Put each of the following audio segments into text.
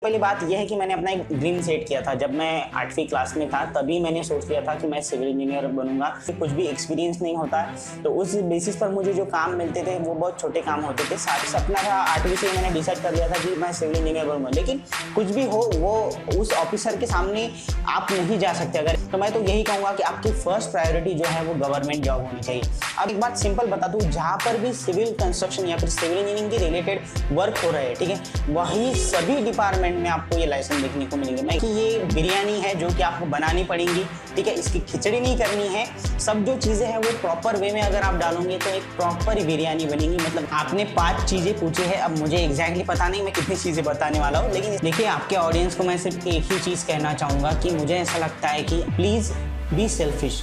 पहली बात यह है कि मैंने अपना एक ड्रीम सेट किया था। जब मैं 8वीं क्लास में था तभी मैंने सोच लिया था कि मैं सिविल इंजीनियर बनूंगा। कुछ भी एक्सपीरियंस नहीं होता है, तो उस बेसिस पर मुझे जो काम मिलते थे वो बहुत छोटे काम होते थे। साथ सपना था 8वीं से मैंने डिसाइड कर लिया था कि मैं सिविल इंजीनियर बनूंगा, लेकिन कुछ भी हो वो उस ऑफिसर के सामने आप नहीं जा सकते। अगर तो मैं तो यही कहूँगा कि आपकी फर्स्ट प्रायोरिटी जो है वो गवर्नमेंट जॉब होनी चाहिए। अब एक बात सिंपल बता दूँ, जहाँ पर भी सिविल कंस्ट्रक्शन या फिर सिविल इंजीनियरिंग के रिलेटेड वर्क हो रहा है, ठीक है, वही सभी डिपार्टमेंट में आपको ये लाइसेंस देखने को मिलेंगे। मैं कि ये बिरयानी है जो कि आपको बनानी पड़ेगी, ठीक है, इसकी खिचड़ी नहीं करनी है। सब जो चीज़ें हैं वो प्रॉपर वे में अगर आप डालोगे तो एक प्रॉपर बिरयानी बनेगी। मतलब आपने 5 चीज़ें पूछी है, अब मुझे एग्जैक्टली पता नहीं मैं कितनी चीज़ें बताने वाला हूँ, लेकिन देखिए आपके ऑडियंस को मैं सिर्फ एक ही चीज़ कहना चाहूँगा कि मुझे ऐसा लगता है कि please be selfish.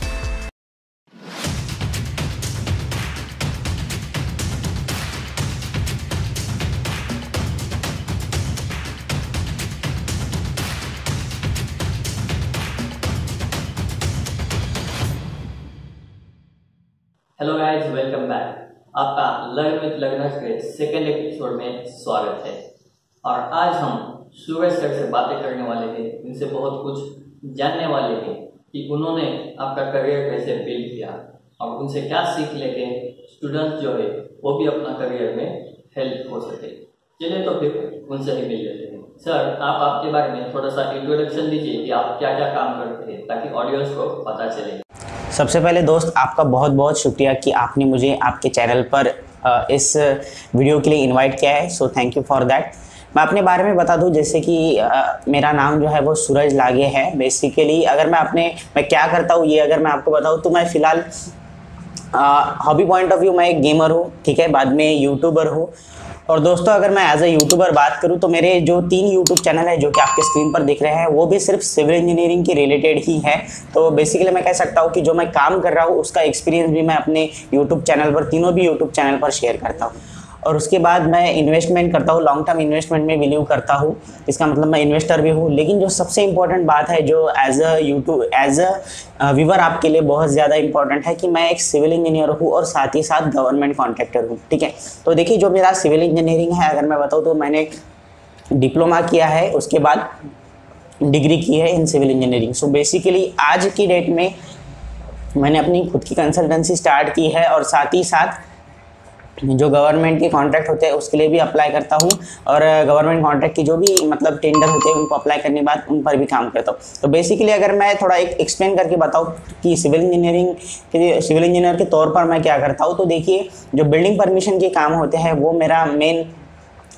Hello guys, welcome back. आपका लर्न विद लर्नर्स के सेकेंड एपिसोड में स्वागत है। और आज हम सूरज सर से बातें करने वाले हैं, इनसे बहुत कुछ जानने वाले हैं कि उन्होंने आपका करियर कैसे बिल्ड किया और उनसे क्या सीख लेके स्टूडेंट जो है वो भी अपना करियर में हेल्प हो सके। चलिए तो फिर उनसे ही मिल लेते हैं। सर, आप आपके बारे में थोड़ा सा इंट्रोडक्शन दीजिए कि आप क्या क्या काम करते हैं ताकि ऑडियंस को पता चले। सबसे पहले दोस्त आपका बहुत बहुत शुक्रिया कि आपने मुझे आपके चैनल पर इस वीडियो के लिए इनवाइट किया है, so thank you for that. मैं अपने बारे में बता दूं, जैसे कि मेरा नाम जो है वो सूरज लागे है। बेसिकली अगर मैं क्या करता हूँ ये अगर मैं आपको बताऊँ तो मैं फ़िलहाल हॉबी पॉइंट ऑफ व्यू मैं एक गेमर हूँ, ठीक है, बाद में यूट्यूबर हूँ। और दोस्तों अगर मैं एज ए यूट्यूबर बात करूं तो मेरे जो 3 यूट्यूब चैनल है जो कि आपके स्क्रीन पर दिख रहे हैं वो भी सिर्फ सिविल इंजीनियरिंग के रिलेटेड ही है। तो बेसिकली मैं कह सकता हूं कि जो मैं काम कर रहा हूं उसका एक्सपीरियंस भी मैं अपने यूट्यूब चैनल पर, तीनों भी यूट्यूब चैनल पर शेयर करता हूँ। और उसके बाद मैं इन्वेस्टमेंट करता हूँ, लॉन्ग टर्म इन्वेस्टमेंट में बिलीव करता हूँ, इसका मतलब मैं इन्वेस्टर भी हूँ। लेकिन जो सबसे इम्पोर्टेंट बात है जो एज अ व्यूवर आपके लिए बहुत ज़्यादा इंपॉर्टेंट है कि मैं एक सिविल इंजीनियर हूँ और साथ ही साथ गवर्नमेंट कॉन्ट्रैक्टर हूँ, ठीक है। तो देखिए जो मेरा सिविल इंजीनियरिंग है अगर मैं बताऊँ तो मैंने डिप्लोमा किया है, उसके बाद डिग्री की है in civil engineering. So basically आज की डेट में मैंने अपनी खुद की कंसल्टेंसी स्टार्ट की है और साथ ही साथ जो गवर्नमेंट के कॉन्ट्रैक्ट होते हैं उसके लिए भी अप्लाई करता हूँ और गवर्नमेंट कॉन्ट्रैक्ट की जो भी मतलब टेंडर होते हैं उनको अप्लाई करने के बाद उन पर भी काम करता हूँ। तो बेसिकली अगर मैं थोड़ा एक एक्सप्लेन करके बताऊँ कि सिविल इंजीनियर के तौर पर मैं क्या करता हूँ, तो देखिए जो बिल्डिंग परमिशन के काम होते हैं वो मेरा मेन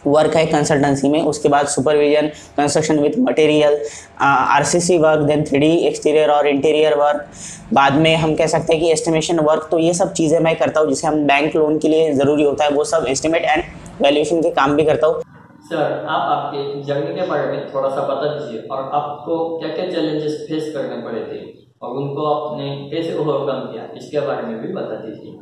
वर्क है कंसल्टेंसी में। उसके बाद supervision, construction with material, RCC work, then 3D exterior और इंटीरियर वर्क, बाद में हम कह सकते हैं कि एस्टिमेशन वर्क। तो ये सब चीज़ें मैं करता हूँ जिसे हम बैंक लोन के लिए ज़रूरी होता है, वो सब एस्टिमेट एंड वैल्यूएशन के काम भी करता हूँ। सर, आप आपके जर्नी के बारे में थोड़ा सा बता दीजिए और आपको क्या क्या चैलेंजेस फेस करने पड़े थे और उनको आपने कैसे ओवरकम किया, इसके बारे में भी बता दीजिए।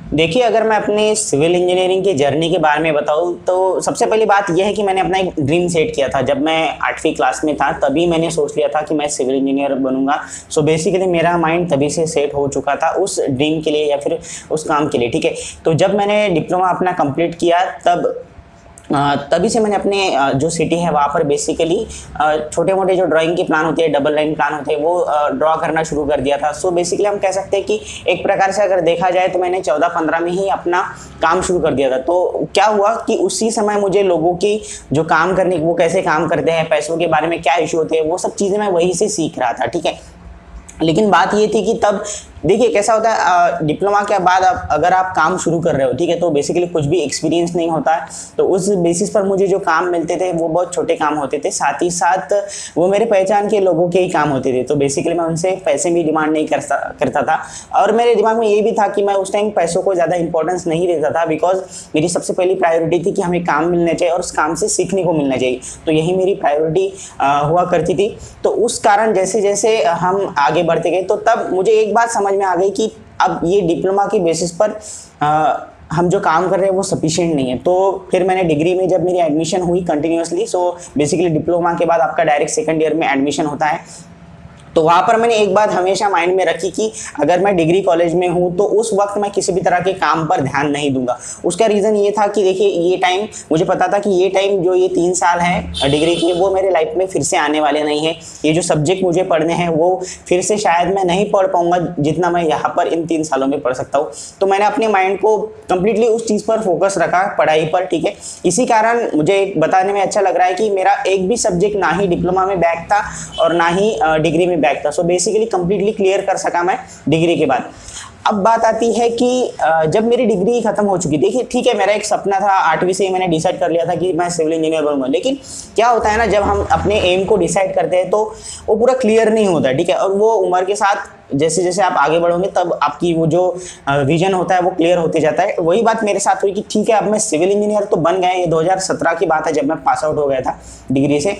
देखिए अगर मैं अपने सिविल इंजीनियरिंग की जर्नी के बारे में बताऊं तो सबसे पहली बात यह है कि मैंने अपना एक ड्रीम सेट किया था। जब मैं 8वीं क्लास में था तभी मैंने सोच लिया था कि मैं सिविल इंजीनियर बनूंगा। सो बेसिकली मेरा माइंड तभी से सेट हो चुका था उस ड्रीम के लिए या फिर उस काम के लिए, ठीक है। तो जब मैंने डिप्लोमा अपना कंप्लीट किया तभी से मैंने अपने जो सिटी है वहाँ पर बेसिकली छोटे मोटे जो ड्राइंग के प्लान होते हैं, डबल लाइन प्लान होते हैं, वो ड्रॉ करना शुरू कर दिया था। सो बेसिकली हम कह सकते हैं कि एक प्रकार से अगर देखा जाए तो मैंने 14-15 में ही अपना काम शुरू कर दिया था। तो क्या हुआ कि उसी समय मुझे लोगों की जो काम करने वो कैसे काम करते हैं, पैसों के बारे में क्या इशू होते हैं, वो सब चीज़ें मैं वहीं से सीख रहा था, ठीक है। लेकिन बात ये थी कि तब देखिए कैसा होता है, डिप्लोमा के बाद अगर आप काम शुरू कर रहे हो, ठीक है, तो बेसिकली कुछ भी एक्सपीरियंस नहीं होता है। तो उस बेसिस पर मुझे जो काम मिलते थे वो बहुत छोटे काम होते थे, साथ ही साथ वो मेरे पहचान के लोगों के ही काम होते थे। तो बेसिकली मैं उनसे पैसे भी डिमांड नहीं करता था और मेरे दिमाग में ये भी था कि मैं उस टाइम पैसों को ज़्यादा इंपॉर्टेंस नहीं देता था, बिकॉज मेरी सबसे पहली प्रायोरिटी थी कि हमें काम मिलना चाहिए और उस काम से सीखने को मिलना चाहिए। तो यही मेरी प्रायोरिटी हुआ करती थी। तो उस कारण जैसे जैसे हम आगे बढ़ते गए तो तब मुझे एक बात समझ में आ गई कि अब ये डिप्लोमा की बेसिस पर हम जो काम कर रहे हैं वो सफिशिएंट नहीं है। तो फिर मैंने डिग्री में जब मेरी एडमिशन हुई कंटिन्यूसली, सो बेसिकली डिप्लोमा के बाद आपका डायरेक्ट सेकंड ईयर में एडमिशन होता है। तो वहाँ पर मैंने एक बात हमेशा माइंड में रखी कि अगर मैं डिग्री कॉलेज में हूँ तो उस वक्त मैं किसी भी तरह के काम पर ध्यान नहीं दूंगा। उसका रीज़न ये था कि देखिए ये टाइम मुझे पता था कि ये टाइम जो ये 3 साल है डिग्री के वो मेरे लाइफ में फिर से आने वाले नहीं है। ये जो सब्जेक्ट मुझे पढ़ने हैं वो फिर से शायद मैं नहीं पढ़ पाऊंगा जितना मैं यहाँ पर इन 3 सालों में पढ़ सकता हूँ। तो मैंने अपने माइंड को कंप्लीटली उस चीज़ पर फोकस रखा, पढ़ाई पर, ठीक है। इसी कारण मुझे बताने में अच्छा लग रहा है कि मेरा एक भी सब्जेक्ट ना ही डिप्लोमा में बैक था और ना ही डिग्री में बैक था। सो बेसिकली कंप्लीटली क्लियर कर सका मैं डिग्री के बाद। अब बात आती है कि जब मेरी डिग्री खत्म हो चुकी, देखिए ठीक है मेरा एक सपना था, 8वीं से ही मैंने डिसाइड कर लिया था कि मैं सिविल इंजीनियर बनूंगा। लेकिन क्या होता है ना, जब हम अपने एम को डिसाइड करते हैं तो वो पूरा क्लियर नहीं होता, ठीक है। और वो उम्र के साथ जैसे जैसे आप आगे बढ़ोगे तब आपकी वो जो विजन होता है वो क्लियर होते जाता है। वही बात मेरे साथ हुई कि ठीक है अब मैं सिविल इंजीनियर तो बन गए। ये 2017 की बात है जब मैं पास आउट हो गया था डिग्री से।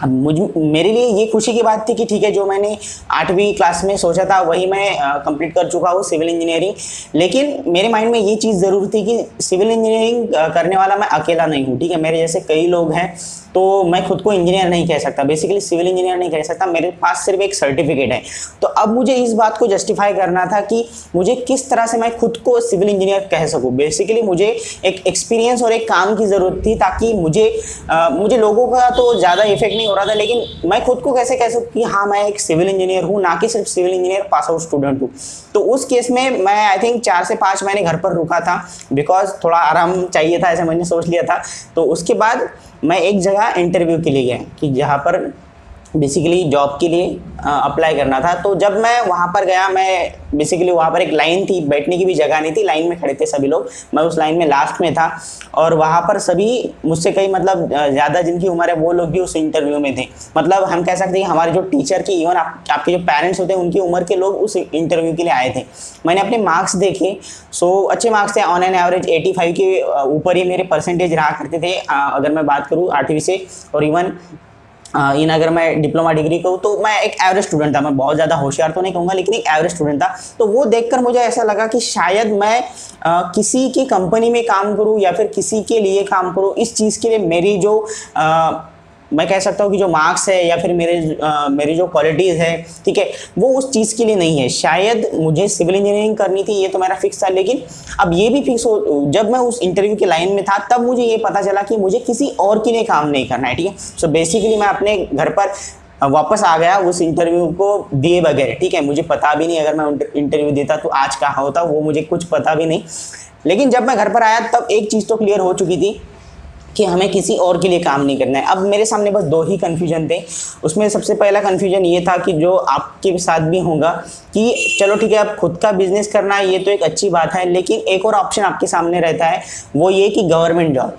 अब मेरे लिए ये खुशी की बात थी कि ठीक है जो मैंने 8वीं क्लास में सोचा था वही मैं कंप्लीट कर चुका हूँ, सिविल इंजीनियरिंग। लेकिन मेरे माइंड में ये चीज़ ज़रूर थी कि सिविल इंजीनियरिंग करने वाला मैं अकेला नहीं हूँ, ठीक है। मेरे जैसे कई लोग हैं, तो मैं खुद को इंजीनियर नहीं कह सकता, बेसिकली सिविल इंजीनियर नहीं कह सकता। मेरे पास सिर्फ एक सर्टिफिकेट है। तो अब मुझे इस बात को जस्टिफाई करना था कि मुझे किस तरह से मैं खुद को सिविल इंजीनियर कह सकूँ। बेसिकली मुझे एक एक्सपीरियंस और एक काम की ज़रूरत थी ताकि मुझे लोगों का तो ज़्यादा इफेक्ट नहीं हो रहा था, लेकिन मैं खुद को कैसे कह सकूँ कि हाँ मैं एक सिविल इंजीनियर हूँ, ना कि सिर्फ civil engineer pass out student हूँ। तो उस केस में मैं आई थिंक 4 से 5 महीने घर पर रुका था, बिकॉज थोड़ा आराम चाहिए था, ऐसे मैंने सोच लिया था। तो उसके बाद मैं एक जगह इंटरव्यू के लिए गया कि जहाँ पर बेसिकली जॉब के लिए अप्लाई करना था। तो जब मैं वहाँ पर गया, मैं बेसिकली वहाँ पर एक लाइन थी, बैठने की भी जगह नहीं थी, लाइन में खड़े थे सभी लोग। मैं उस लाइन में लास्ट में था और वहाँ पर सभी मुझसे कई मतलब ज़्यादा जिनकी उम्र है वो लोग भी उस इंटरव्यू में थे। मतलब हम कह सकते हैं हमारे जो टीचर की, इवन आपके जो पेरेंट्स होते हैं उनकी उम्र के लोग उस इंटरव्यू के लिए आए थे। मैंने अपने मार्क्स देखे, सो अच्छे मार्क्स थे, ऑन एन एवरेज 85 के ऊपर ही मेरे परसेंटेज रहा करते थे अगर मैं बात करूँ 8वीं से। और इवन अगर मैं डिप्लोमा डिग्री कहूँ तो मैं एक एवरेज स्टूडेंट था। मैं बहुत ज़्यादा होशियार तो नहीं कहूँगा, लेकिन एक एवरेज स्टूडेंट था। तो वो देखकर मुझे ऐसा लगा कि शायद मैं किसी की कंपनी में काम करूँ या फिर किसी के लिए काम करूँ, इस चीज़ के लिए मेरी जो मैं कह सकता हूँ कि जो मार्क्स है या फिर मेरी जो क्वालिटीज़ है, ठीक है, वो उस चीज़ के लिए नहीं है। शायद मुझे सिविल इंजीनियरिंग करनी थी, ये तो मेरा फिक्स था। लेकिन अब ये भी फिक्स हो, जब मैं उस इंटरव्यू के लाइन में था तब मुझे ये पता चला कि मुझे किसी और के लिए काम नहीं करना है, ठीक है। सो बेसिकली मैं अपने घर पर वापस आ गया उस इंटरव्यू को दिए बगैर, ठीक है। मुझे पता भी नहीं अगर मैं इंटरव्यू देता तो आज कहाँ होता, वो मुझे कुछ पता भी नहीं। लेकिन जब मैं घर पर आया तब एक चीज़ तो क्लियर हो चुकी थी कि हमें किसी और के लिए काम नहीं करना है। अब मेरे सामने बस 2 ही कन्फ्यूजन थे। उसमें सबसे पहला कन्फ्यूजन ये था कि जो आपके साथ भी होगा कि चलो ठीक है अब खुद का बिजनेस करना है, ये तो एक अच्छी बात है, लेकिन एक और ऑप्शन आपके सामने रहता है, वो ये कि गवर्नमेंट जॉब,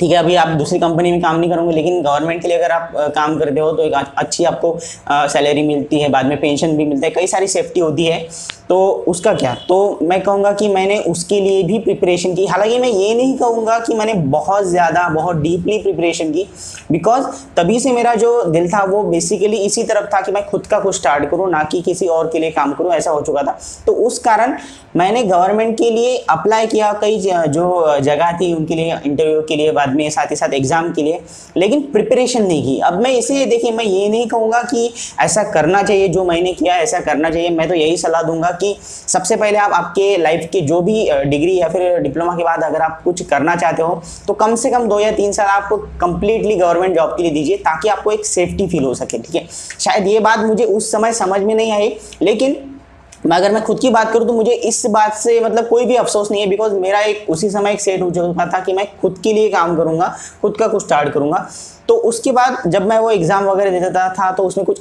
ठीक है। अभी आप दूसरी कंपनी में काम नहीं करोगे, लेकिन गवर्नमेंट के लिए अगर आप काम करते हो तो एक अच्छी आपको सैलरी मिलती है, बाद में पेंशन भी मिलता है, कई सारी सेफ्टी होती है। तो उसका क्या, तो मैं कहूँगा कि मैंने उसके लिए भी प्रिपरेशन की। हालांकि मैं ये नहीं कहूँगा कि मैंने बहुत ज़्यादा बहुत डीपली प्रिपरेशन की, बिकॉज तभी से मेरा जो दिल था वो बेसिकली इसी तरफ था कि मैं खुद का कुछ स्टार्ट करूँ, ना कि किसी और के लिए काम करूँ, ऐसा हो चुका था। तो उस कारण मैंने गवर्नमेंट के लिए अप्लाई किया, कई जो जगह थी उनके लिए इंटरव्यू के लिए, बाद में साथ ही साथ एग्जाम के लिए, लेकिन प्रिपरेशन नहीं की। अब मैं इसे देखिए, मैं ये नहीं कहूँगा कि ऐसा करना चाहिए जो मैंने किया ऐसा करना चाहिए। मैं तो यही सलाह दूंगा कि सबसे पहले आप आपके लाइफ के जो भी डिग्री या फिर डिप्लोमा के बाद अगर आप कुछ करना चाहते हो तो कम से कम 2 या 3 साल आपको कंप्लीटली गवर्नमेंट जॉब के लिए दीजिए, ताकि आपको एक सेफ्टी फील हो सके, ठीक है। शायद ये बात मुझे उस समय समझ में नहीं आई, लेकिन अगर मैं खुद की बात करूं तो मुझे इस बात से मतलब कोई भी अफसोस नहीं है, बिकॉज मेरा एक उसी समय एक सेट हो चुका था कि मैं खुद के लिए काम करूंगा, खुद का कुछ स्टार्ट करूंगा। तो उसके बाद जब मैं वो एग्जाम वगैरह देता था तो उसमें कुछ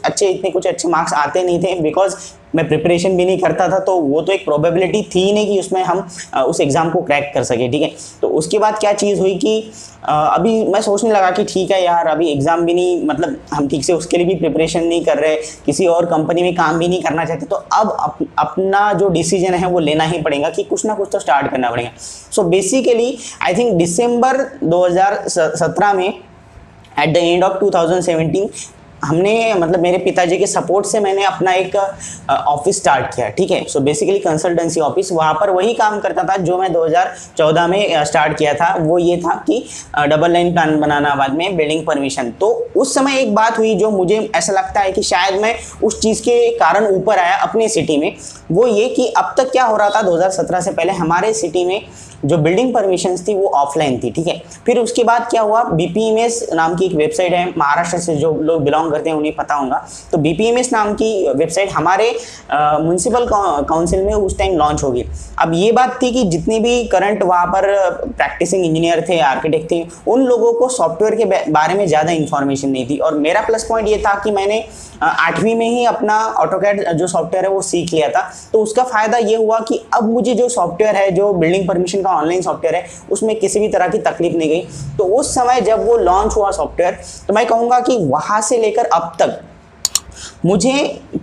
अच्छे मार्क्स आते नहीं थे, बिकॉज मैं प्रिपरेशन भी नहीं करता था। तो वो तो एक प्रोबेबिलिटी थी ही नहीं कि उसमें हम उस एग्ज़ाम को क्रैक कर सके, ठीक है। तो उसके बाद क्या चीज़ हुई कि अभी मैं सोचने लगा कि ठीक है यार, अभी एग्ज़ाम भी नहीं, मतलब हम ठीक से उसके लिए भी प्रिपरेशन नहीं कर रहे, किसी और कंपनी में काम भी नहीं करना चाहते, तो अब अपना जो डिसीजन है वो लेना ही पड़ेगा कि कुछ ना कुछ तो स्टार्ट करना पड़ेगा। सो बेसिकली आई थिंक दिसंबर 2017 में एट द एंड ऑफ 2017 हमने मतलब मेरे पिताजी के सपोर्ट से मैंने अपना एक ऑफिस स्टार्ट किया, ठीक है। सो बेसिकली कंसल्टेंसी ऑफिस, वहाँ पर वही काम करता था जो मैं 2014 में स्टार्ट किया था। वो ये था कि डबल लाइन प्लान बनाना, बाद में बिल्डिंग परमिशन। तो उस समय एक बात हुई जो मुझे ऐसा लगता है कि शायद मैं उस चीज़ के कारण ऊपर आया अपने सिटी में। वो ये कि अब तक क्या हो रहा था, 2017 से पहले हमारे सिटी में जो बिल्डिंग परमिशंस थी वो ऑफलाइन थी, ठीक है। फिर उसके बाद क्या हुआ, बीपीएमएस नाम की एक वेबसाइट है, महाराष्ट्र से जो लोग बिलोंग करते हैं उन्हें पता होगा। तो बीपीएमएस नाम की वेबसाइट हमारे म्युनिसिपल काउंसिल में उस टाइम लॉन्च होगी। अब ये बात थी कि जितने भी करंट वहाँ पर प्रैक्टिसिंग इंजीनियर थे, आर्किटेक्ट थे, उन लोगों को सॉफ्टवेयर के बारे में ज़्यादा इन्फॉर्मेशन नहीं थी। और मेरा प्लस पॉइंट ये था कि मैंने 8वीं में ही अपना ऑटोकैड जो सॉफ्टवेयर है वो सीख लिया था। तो उसका फ़ायदा ये हुआ कि अब मुझे जो सॉफ्टवेयर है, जो बिल्डिंग परमिशन का ऑनलाइन सॉफ्टवेयर है, उसमें किसी भी तरह की तकलीफ नहीं गई। तो उस समय जब वो लॉन्च हुआ सॉफ्टवेयर, तो मैं कहूँगा कि वहाँ से लेकर अब तक मुझे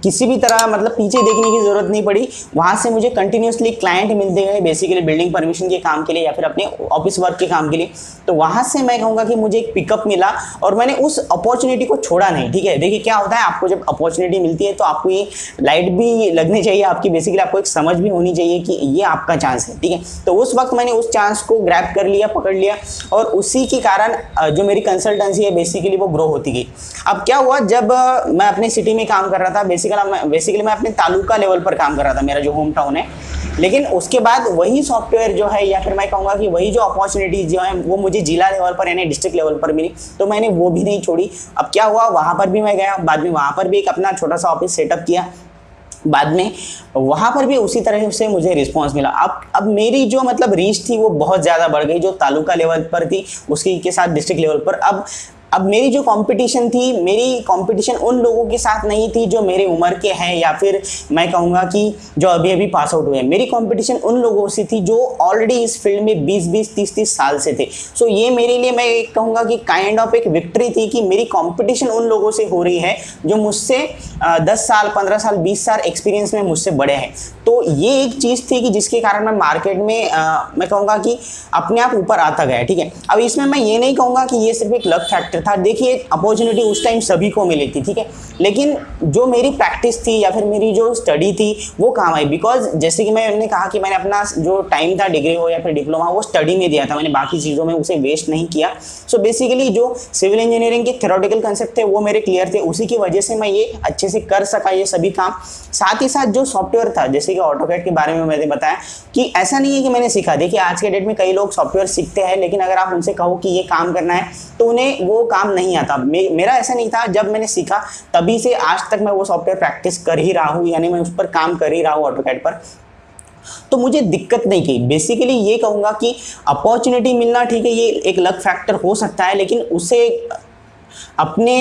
किसी भी तरह मतलब पीछे देखने की ज़रूरत नहीं पड़ी। वहाँ से मुझे कंटिन्यूसली क्लाइंट मिलते गए, बेसिकली बिल्डिंग परमिशन के काम के लिए या फिर अपने ऑफिस वर्क के काम के लिए। तो वहाँ से मैं कहूँगा कि मुझे एक पिकअप मिला और मैंने उस अपॉर्चुनिटी को छोड़ा नहीं, ठीक है। देखिए क्या होता है, आपको जब अपॉर्चुनिटी मिलती है तो आपको ये लाइट भी लगनी चाहिए आपकी, बेसिकली आपको एक समझ भी होनी चाहिए कि ये आपका चांस है, ठीक है। तो उस वक्त मैंने उस चांस को ग्रैब कर लिया, पकड़ लिया, और उसी के कारण जो मेरी कंसल्टेंसी है बेसिकली वो ग्रो होती गई। अब क्या हुआ, जब मैं अपने सिटी में काम कर रहा था, बेसिकली मैं अपने तालुका लेवल पर काम कर रहा था, मेरा जो होम टाउन है। लेकिन उसके बाद वही सॉफ्टवेयर जो है, या फिर मैं कहूँगा कि वही जो अपॉर्चुनिटी जो है वो मुझे जिला लेवल पर यानी डिस्ट्रिक्ट लेवल पर मिली, तो मैंने वो भी नहीं छोड़ी। अब क्या हुआ, वहाँ पर भी मैं गया, बाद में वहाँ पर भी एक अपना छोटा सा ऑफिस सेटअप किया, बाद में वहाँ पर भी उसी तरह से मुझे रिस्पांस मिला। अब मेरी जो मतलब रीच थी वो बहुत ज़्यादा बढ़ गई, जो तालुका लेवल पर थी उसके के साथ डिस्ट्रिक्ट लेवल पर। अब मेरी जो कंपटीशन थी, मेरी कंपटीशन उन लोगों के साथ नहीं थी जो मेरे उम्र के हैं या फिर मैं कहूँगा कि जो अभी अभी पास आउट हुए हैं। मेरी कंपटीशन उन लोगों से थी जो ऑलरेडी इस फील्ड में 20-20, 30-30 साल से थे। सो ये मेरे लिए मैं कहूँगा कि काइंड ऑफ एक विक्ट्री थी कि मेरी कंपटीशन उन लोगों से हो रही है जो मुझसे 10 साल, 15 साल, 20 साल एक्सपीरियंस में मुझसे बड़े हैं। तो ये एक चीज़ थी कि जिसके कारण मैं मार्केट में मैं कहूँगा कि अपने आप ऊपर आता गया, ठीक है। अब इसमें मैं ये नहीं कहूँगा कि ये सिर्फ एक लक फैक्टर था। देखिए अपॉर्चुनिटी उस टाइम सभी को मिली थी, ठीक है, लेकिन जो मेरी प्रैक्टिस थी या फिर मेरी जो स्टडी थी वो काम आई। बिकॉज जैसे कि मैंने कहा कि मैंने अपना जो टाइम था, डिग्री हो या फिर डिप्लोमा, वो स्टडी में दिया था, मैंने बाकी चीज़ों में उसे वेस्ट नहीं किया। सो बेसिकली जो सिविल इंजीनियरिंग के थ्योरेटिकल कंसेप्ट थे वो मेरे क्लियर थे, उसी की वजह से मैं ये अच्छे से कर सका ये सभी काम। साथ ही साथ जो सॉफ्टवेयर था, जैसे कि ऑटोकैड के बारे में मैंने बताया कि ऐसा नहीं है कि मैंने सीखा। देखिए आज के डेट में कई लोग सॉफ्टवेयर सीखते हैं, लेकिन अगर आप उनसे कहो कि ये काम करना है तो उन्हें वो काम नहीं आता। मेरा ऐसा नहीं था, जब मैंने सीखा तभी से आज तक मैं वो सॉफ्टवेयर प्रैक्टिस कर ही रहा हूँ, यानी मैं उस पर काम कर ही रहा हूँ ऑटोकैड पर। तो मुझे दिक्कत नहीं की। बेसिकली ये कहूँगा कि अपॉर्चुनिटी मिलना ठीक है, ये एक लक फैक्टर हो सकता है, लेकिन उसे अपने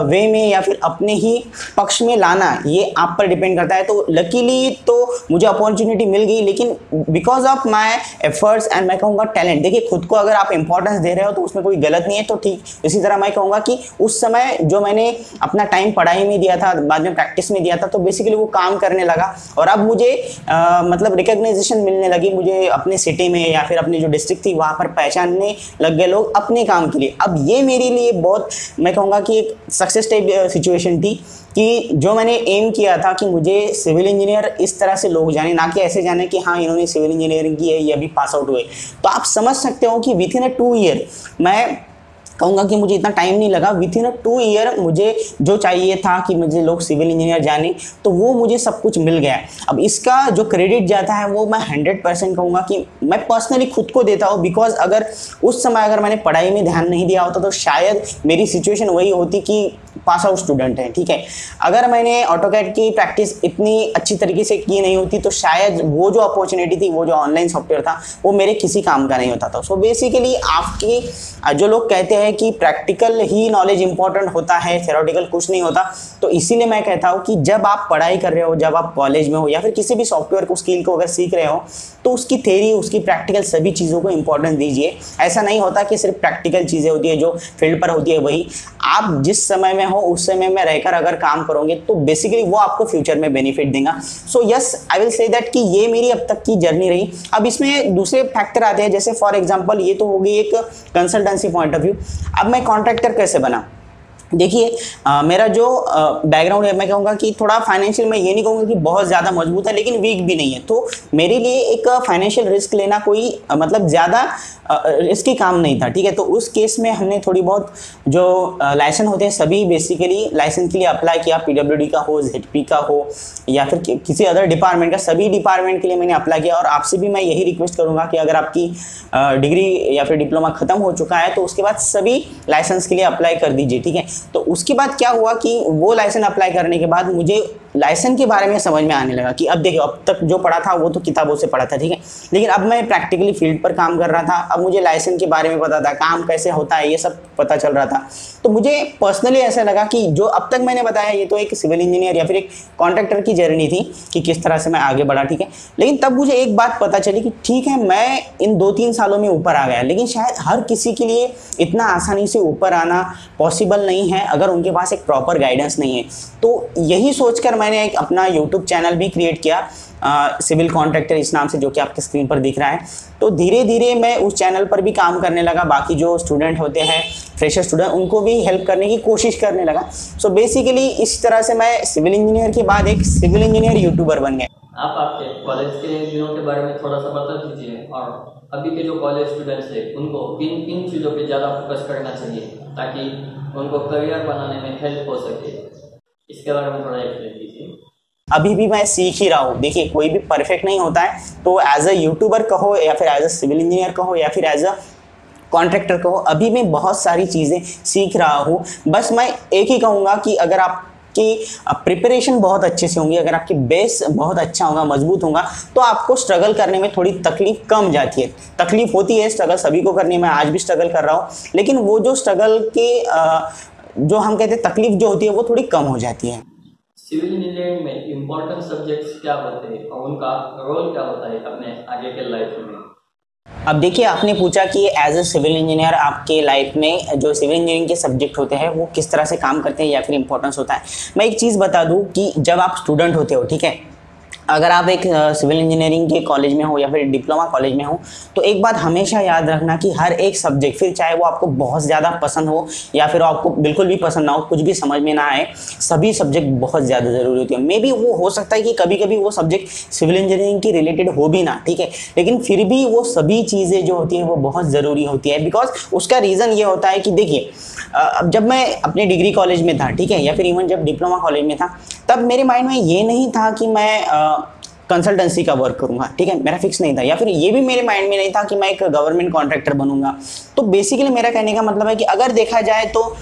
वे में या फिर अपने ही पक्ष में लाना ये आप पर डिपेंड करता है। तो लकीली तो मुझे अपॉर्चुनिटी मिल गई, लेकिन because of my efforts and मैं कहूँगा टैलेंट। देखिए खुद को अगर आप इंपॉर्टेंस दे रहे हो तो उसमें कोई गलत नहीं है, तो ठीक इसी तरह मैं कहूँगा कि उस समय जो मैंने अपना टाइम पढ़ाई में दिया था, बाद में प्रैक्टिस में दिया था, तो बेसिकली वो काम करने लगा और अब मुझे मतलब रिकग्नाइजेशन मिलने लगी। मुझे अपने सिटी में या फिर अपनी जो डिस्ट्रिक्ट थी वहाँ पर पहचानने लग गए लोग अपने काम के लिए। अब ये मेरे लिए बहुत मैं कहूँगा कि एक सक्सेस टाइप सिचुएशन थी कि जो मैंने एम किया था कि मुझे सिविल इंजीनियर इस तरह से लोग जाने, ना कि ऐसे जाने कि हाँ इन्होंने सिविल इंजीनियरिंग की है, ये अभी पास आउट हुए। तो आप समझ सकते हो कि विथ इन 2 ईयर, मैं कहूँगा कि मुझे इतना टाइम नहीं लगा, विथ इन 2 ईयर मुझे जो चाहिए था कि मुझे लोग सिविल इंजीनियर जाने, तो वो मुझे सब कुछ मिल गया। अब इसका जो क्रेडिट जाता है वो मैं 100% कहूँगा कि मैं पर्सनली खुद को देता हूँ। बिकॉज अगर उस समय अगर मैंने पढ़ाई में ध्यान नहीं दिया होता तो शायद मेरी सिचुएशन वही होती कि पास आउट स्टूडेंट है, ठीक है। अगर मैंने ऑटोकैड की प्रैक्टिस इतनी अच्छी तरीके से की नहीं होती तो शायद वो जो अपॉर्चुनिटी थी, वो जो ऑनलाइन सॉफ्टवेयर था, वो मेरे किसी काम का नहीं होता था। सो बेसिकली आपके जो लोग कहते हैं कि प्रैक्टिकल ही नॉलेज इंपॉर्टेंट होता है, थ्योरेटिकल कुछ नहीं होता, तो इसीलिए मैं कहता हूँ कि जब आप पढ़ाई कर रहे हो, जब आप कॉलेज में हो या फिर किसी भी सॉफ्टवेयर को स्किल को अगर सीख रहे हो, तो उसकी थ्योरी, उसकी प्रैक्टिकल सभी चीज़ों को इंपॉर्टेंस दीजिए। ऐसा नहीं होता कि सिर्फ प्रैक्टिकल चीज़ें होती है, जो फील्ड पर होती है वही। आप जिस समय में हो उस समय में रहकर अगर काम करोगे तो बेसिकली वो आपको फ्यूचर में बेनिफिट देगा। So yes, I will say that कि ये मेरी अब तक की जर्नी रही। अब इसमें दूसरे फैक्टर आते हैं, जैसे फॉर एग्जांपल ये तो होगी एक कंसल्टेंसी पॉइंट ऑफ व्यू। अब मैं कॉन्ट्रैक्टर कैसे बना? देखिए मेरा जो बैकग्राउंड है, मैं कहूँगा कि थोड़ा फाइनेंशियल, मैं ये नहीं कहूँगा कि बहुत ज़्यादा मजबूत है लेकिन वीक भी नहीं है। तो मेरे लिए एक फाइनेंशियल रिस्क लेना कोई मतलब ज़्यादा रिस्की काम नहीं था, ठीक है। तो उस केस में हमने थोड़ी बहुत जो लाइसेंस होते हैं सभी बेसिकली लाइसेंस के लिए अप्लाई किया, पीडब्ल्यूडी का हो, जेडपी का हो या फिर किसी अदर डिपार्टमेंट का, सभी डिपार्टमेंट के लिए मैंने अप्लाई किया। और आपसे भी मैं यही रिक्वेस्ट करूँगा कि अगर आपकी डिग्री या फिर डिप्लोमा खत्म हो चुका है तो उसके बाद सभी लाइसेंस के लिए अप्लाई कर दीजिए, ठीक है। तो उसके बाद क्या हुआ कि वो लाइसेंस अप्लाई करने के बाद मुझे लाइसेंस के बारे में समझ में आने लगा कि अब देखिए, अब तक जो पढ़ा था वो तो किताबों से पढ़ा था, ठीक है, लेकिन अब मैं प्रैक्टिकली फील्ड पर काम कर रहा था। अब मुझे लाइसेंस के बारे में पता था, काम कैसे होता है ये सब पता चल रहा था। तो मुझे पर्सनली ऐसा लगा कि जो अब तक मैंने बताया ये तो एक सिविल इंजीनियर या फिर एक कॉन्ट्रैक्टर की जर्नी थी कि किस तरह से मैं आगे बढ़ा, ठीक है। लेकिन तब मुझे एक बात पता चली कि ठीक है, मैं इन 2-3 सालों में ऊपर आ गया, लेकिन शायद हर किसी के लिए इतना आसानी से ऊपर आना पॉसिबल नहीं है अगर उनके पास एक प्रॉपर गाइडेंस नहीं है। तो यही सोचकर मैंने एक अपना यूट्यूब चैनल भी क्रिएट किया, सिविल कॉन्ट्रैक्टर इस नाम से, जो कि आपके स्क्रीन पर दिख रहा है। तो धीरे धीरे मैं उस चैनल पर भी काम करने लगा, बाकी जो स्टूडेंट होते हैं, फ्रेशर स्टूडेंट, उनको भी हेल्प करने की कोशिश करने लगा। सो बेसिकली इस तरह से मैं सिविल इंजीनियर के बाद एक सिविल इंजीनियर यूट्यूबर बन गया। आप आपके कॉलेज के दिनों के बारे में थोड़ा सा बता दीजिए, और अभी के जो कॉलेज स्टूडेंट्स हैं उनको किन किन चीज़ों पे ज़्यादा फोकस करना चाहिए ताकि उनको करियर बनाने में हेल्प हो सके, इसके बारे में थोड़ा एक्सप्लेन कीजिए। अभी भी मैं सीख ही रहा हूँ। देखिए, कोई भी परफेक्ट नहीं होता है, तो एज अ यूट्यूबर कहो या फिर एज अ सिविल इंजीनियर कहो या फिर एज अ कॉन्ट्रैक्टर कहो, अभी मैं बहुत सारी चीज़ें सीख रहा हूँ। बस मैं एक ही कहूँगा कि अगर आपकी प्रिपरेशन बहुत अच्छे से होंगी, अगर आपकी बेस बहुत अच्छा होगा, मजबूत होगा, तो आपको स्ट्रगल करने में थोड़ी तकलीफ कम जाती है। तकलीफ होती है, स्ट्रगल सभी को करनी है, मैं आज भी स्ट्रगल कर रहा हूँ, लेकिन वो जो स्ट्रगल के जो हम कहते हैं तकलीफ जो होती है वो थोड़ी कम हो जाती है। सिविल इंजीनियरिंग में इम्पोर्टेंट सब्जेक्ट्स क्या होते हैं और उनका रोल क्या होता है अपने आगे के लाइफ में? अब देखिए, आपने पूछा कि एज अ सिविल इंजीनियर आपके लाइफ में जो सिविल इंजीनियरिंग के सब्जेक्ट होते हैं वो किस तरह से काम करते हैं या फिर इंपॉर्टेंस होता है। मैं एक चीज़ बता दूं कि जब आप स्टूडेंट होते हो, ठीक है, अगर आप एक सिविल इंजीनियरिंग के कॉलेज में हो या फिर डिप्लोमा कॉलेज में हो, तो एक बात हमेशा याद रखना कि हर एक सब्जेक्ट, फिर चाहे वो आपको बहुत ज़्यादा पसंद हो या फिर आपको बिल्कुल भी पसंद ना हो, कुछ भी समझ में ना आए, सभी सब्जेक्ट बहुत ज़्यादा ज़रूरी होती है। मे बी वो हो सकता है कि कभी कभी वो सब्जेक्ट सिविल इंजीनियरिंग की रिलेटेड हो भी ना, ठीक है, लेकिन फिर भी वो सभी चीज़ें जो होती हैं वो बहुत ज़रूरी होती है। बिकॉज उसका रीज़न ये होता है कि देखिए, अब जब मैं अपने डिग्री कॉलेज में था, ठीक है, या फिर इवन जब डिप्लोमा कॉलेज में था, तब मेरे माइंड में ये नहीं था कि मैं कंसल्टेंसी का वर्क करूंगा, ठीक है, मेरा फिक्स नहीं था, या फिर ये भी मेरे माइंड में नहीं था कि मैं एक गवर्नमेंट कॉन्ट्रैक्टर बनूंगा। तो बेसिकली मेरा कहने का मतलब है कि अगर देखा जाए तो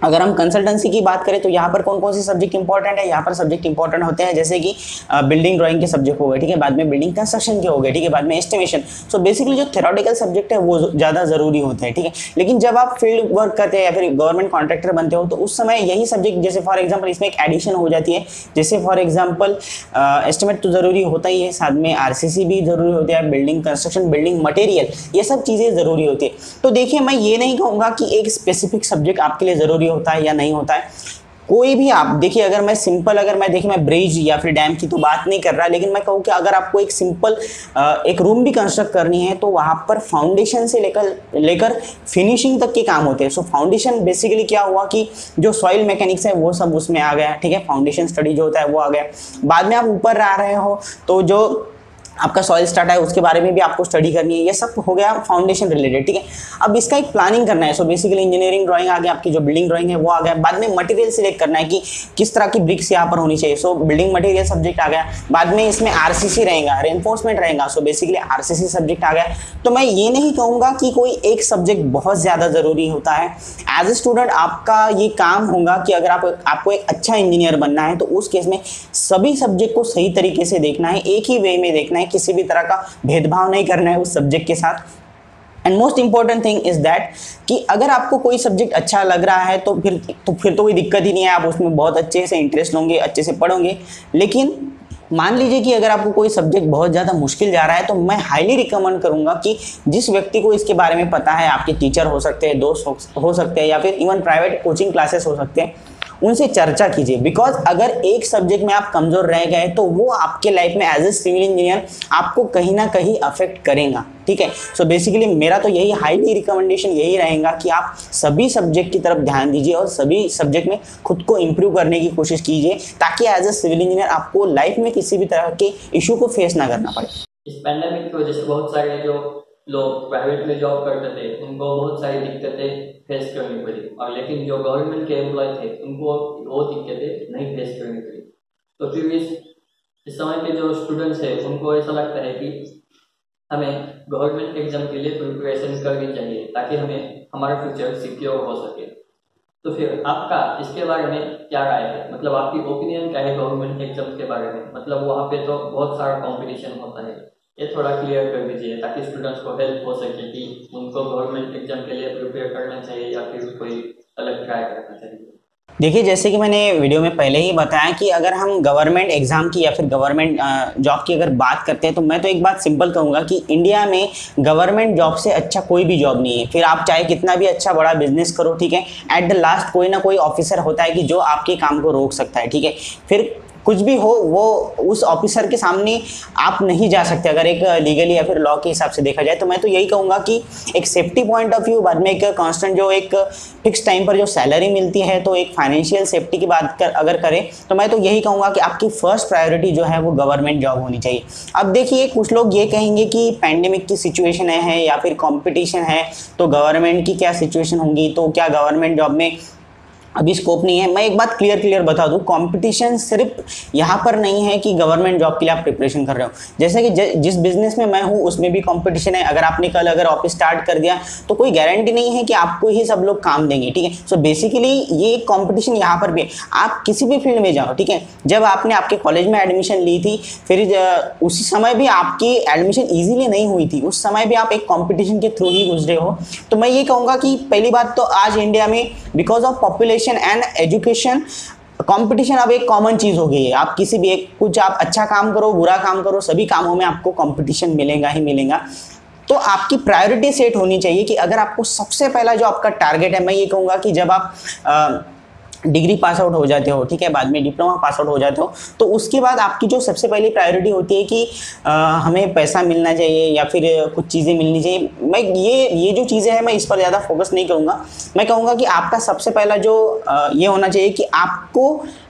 अगर हम कंसल्टेंसी की बात करें तो यहाँ पर कौन कौन से सब्जेक्ट इंपॉर्टेंट है, यहाँ पर सब्जेक्ट इंपॉर्टेंट होते हैं जैसे कि बिल्डिंग ड्राइंग के सब्जेक्ट हो गए, ठीक है, बाद में बिल्डिंग कंस्ट्रक्शन के हो गए, ठीक है, बाद में एस्टिमेशन। सो बेसिकली जो थ्योरेटिकल सब्जेक्ट है वो ज़्यादा ज़रूरी होते हैं, ठीक है। लेकिन जब आप फील्ड वर्क करते हैं या फिर गवर्नमेंट कॉन्ट्रैक्टर बनते हो तो उस समय यही सब्जेक्ट, जैसे फॉर एग्जाम्पल इसमें एक एडिशन हो जाती है, जैसे फॉर एग्जाम्पल एस्टिमेट तो ज़रूरी होता ही है, साथ में RCC भी ज़रूरी होती है, बिल्डिंग कंस्ट्रक्शन, बिल्डिंग मटेरियल, ये सब चीज़ें ज़रूरी होती है। तो देखिए, मैं ये नहीं कहूँगा कि एक स्पेसिफिक सब्जेक्ट आपके लिए ज़रूरी होता है या नहीं होता है, कोई भी आप देखिए, अगर मैं सिंपल, अगर मैं देखिए, मैं ब्रिज या फिर डैम की तो बात नहीं कर रहा, लेकिन मैं कहूँ कि अगर आपको एक सिंपल एक रूम भी कंस्ट्रक्ट करनी है तो वहाँ पर फाउंडेशन से लेकर फिनिशिंग तक के काम होते हैं। सो फाउंडेशन बेसिकली क्या हुआ कि जो सॉइल मैकेनिक्स है वो सब उसमें आ गया, ठीक है, फाउंडेशन स्टडी जो होता है वो आ गया। बाद में आप ऊपर आ रहे हो तो जो आपका सॉइल स्टार्ट है उसके बारे में भी आपको स्टडी करनी है, ये सब हो गया फाउंडेशन रिलेटेड, ठीक है। अब इसका एक प्लानिंग करना है, सो बेसिकली इंजीनियरिंग ड्राइंग आ गया, आपकी जो बिल्डिंग ड्राइंग है वो आ गया। बाद में मटेरियल सिलेक्ट करना है कि किस तरह की ब्रिक्स यहाँ पर होनी चाहिए, सो बिल्डिंग मटेरियल सब्जेक्ट आ गया। बाद में इसमें RCC रहेगा, रेनफोर्समेंट रहेगा, सो बेसिकली RCC सब्जेक्ट आ गया। तो मैं ये नहीं कहूँगा कि कोई एक सब्जेक्ट बहुत ज़्यादा ज़रूरी होता है। एज ए स्टूडेंट आपका ये काम होगा कि अगर आपको एक अच्छा इंजीनियर बनना है तो उस केस में सभी सब्जेक्ट को सही तरीके से देखना है, एक ही वे में देखना है, किसी भी तरह का भेदभाव नहीं करना है उस सब्जेक्ट के साथ। And most important thing is that कि अगर आपको कोई सब्जेक्ट अच्छा लग रहा है तो फिर तो कोई दिक्कत ही नहीं है, आप उसमें बहुत अच्छे से इंटरेस्ट लोगे, अच्छे से पढ़ोगे। लेकिन मान लीजिए कि अगर आपको कोई सब्जेक्ट बहुत ज़्यादा मुश्किल जा रहा है तो मैं हाईली रिकमेंड करूंगा कि जिस व्यक्ति को इसके बारे में पता है, आपके टीचर हो सकते हैं, दोस्त हो सकते हैं या फिर इवन प्राइवेट कोचिंग क्लासेस हो सकते हैं, उनसे चर्चा कीजिए। बिकॉज अगर एक सब्जेक्ट में आप कमजोर रह गए तो वो आपके लाइफ में एज ए सिविल इंजीनियर आपको कहीं ना कहीं अफेक्ट करेगा, ठीक है। सो बेसिकली मेरा तो यही हाईली रिकमेंडेशन यही रहेगा कि आप सभी सब्जेक्ट की तरफ ध्यान दीजिए और सभी सब्जेक्ट में खुद को इंप्रूव करने की कोशिश कीजिए, ताकि एज ए सिविल इंजीनियर आपको लाइफ में किसी भी तरह के इशू को फेस ना करना पड़े। इस पैंडेमिक की वजह से बहुत सारे जो लोग प्राइवेट में जॉब करते थे उनको बहुत सारी दिक्कतें फेस करनी पड़ी, और लेकिन जो गवर्नमेंट के एम्प्लॉय थे उनको वो दिक्कतें नहीं फेस करनी पड़ी। तो फिर इस समय के जो स्टूडेंट्स हैं उनको ऐसा लगता है कि हमें गवर्नमेंट एग्जाम के लिए प्रिपरेशन करनी चाहिए ताकि हमें हमारा फ्यूचर सिक्योर हो सके। तो फिर आपका इसके बारे में क्या राय है, मतलब आपकी ओपिनियन क्या है गवर्नमेंट एग्जाम के बारे में? मतलब वहाँ पे तो बहुत सारा कंपटीशन होता है, ये थोड़ा क्लियर कर दीजिए ताकि स्टूडेंट्स को हेल्प हो सके कि उनको गवर्नमेंट एग्जाम के लिए प्रिपेयर करना चाहिए या फिर कोई अलग ट्राई करना चाहिए। देखिए, जैसे कि मैंने वीडियो में पहले ही बताया कि अगर हम गवर्नमेंट एग्जाम की या फिर गवर्नमेंट जॉब की अगर बात करते हैं तो मैं तो एक बात सिंपल कहूँगा कि इंडिया में गवर्नमेंट जॉब से अच्छा कोई भी जॉब नहीं है। फिर आप चाहे कितना भी अच्छा बड़ा बिजनेस करो, ठीक है, एट द लास्ट कोई ना कोई ऑफिसर होता है कि जो आपके काम को रोक सकता है, ठीक है। फिर कुछ भी हो वो उस ऑफिसर के सामने आप नहीं जा सकते अगर एक लीगली या फिर लॉ के हिसाब से देखा जाए। तो मैं तो यही कहूँगा कि एक सेफ्टी पॉइंट ऑफ व्यू, बाद में एक कांस्टेंट जो एक फिक्स टाइम पर जो सैलरी मिलती है, तो एक फाइनेंशियल सेफ्टी की बात अगर करें तो मैं तो यही कहूँगा कि आपकी फर्स्ट प्रायोरिटी जो है वो गवर्नमेंट जॉब होनी चाहिए। अब देखिए, कुछ लोग ये कहेंगे कि पैंडेमिक की सिचुएशन है या फिर कॉम्पिटिशन है तो गवर्नमेंट की क्या सिचुएशन होगी, तो क्या गवर्नमेंट जॉब में अभी स्कोप नहीं है। मैं एक बात क्लियर बता दूं, कंपटीशन सिर्फ यहाँ पर नहीं है कि गवर्नमेंट जॉब के लिए आप प्रिपरेशन कर रहे हो। जैसे कि जिस बिजनेस में मैं हूँ उसमें भी कंपटीशन है। अगर आपने कल अगर ऑफिस स्टार्ट कर दिया तो कोई गारंटी नहीं है कि आपको ही सब लोग काम देंगे, ठीक है। सो बेसिकली ये कंपटीशन यहाँ पर भी है। आप किसी भी फील्ड में जाओ, ठीक है, जब आपने आपके कॉलेज में एडमिशन ली थी फिर उसी समय भी आपकी एडमिशन ईजिली नहीं हुई थी, उस समय भी आप एक कॉम्पिटिशन के थ्रू ही गुजरे हो। तो मैं ये कहूँगा कि पहली बात तो आज इंडिया में because of population and education competition अब एक कॉमन चीज हो गई है। आप किसी भी एक कुछ आप अच्छा काम करो बुरा काम करो, सभी कामों में आपको कंपटीशन मिलेगा ही मिलेगा। तो आपकी प्रायोरिटी सेट होनी चाहिए कि अगर आपको सबसे पहला जो आपका टारगेट है, मैं ये कहूँगा कि जब आप डिग्री पास आउट हो जाते हो, ठीक है, बाद में डिप्लोमा पास आउट हो जाते हो, तो उसके बाद आपकी जो सबसे पहली प्रायोरिटी होती है कि हमें पैसा मिलना चाहिए या फिर कुछ चीज़ें मिलनी चाहिए। मैं ये जो चीज़ें हैं मैं इस पर ज़्यादा फोकस नहीं करूँगा। मैं कहूँगा कि आपका सबसे पहला जो ये होना चाहिए कि आपको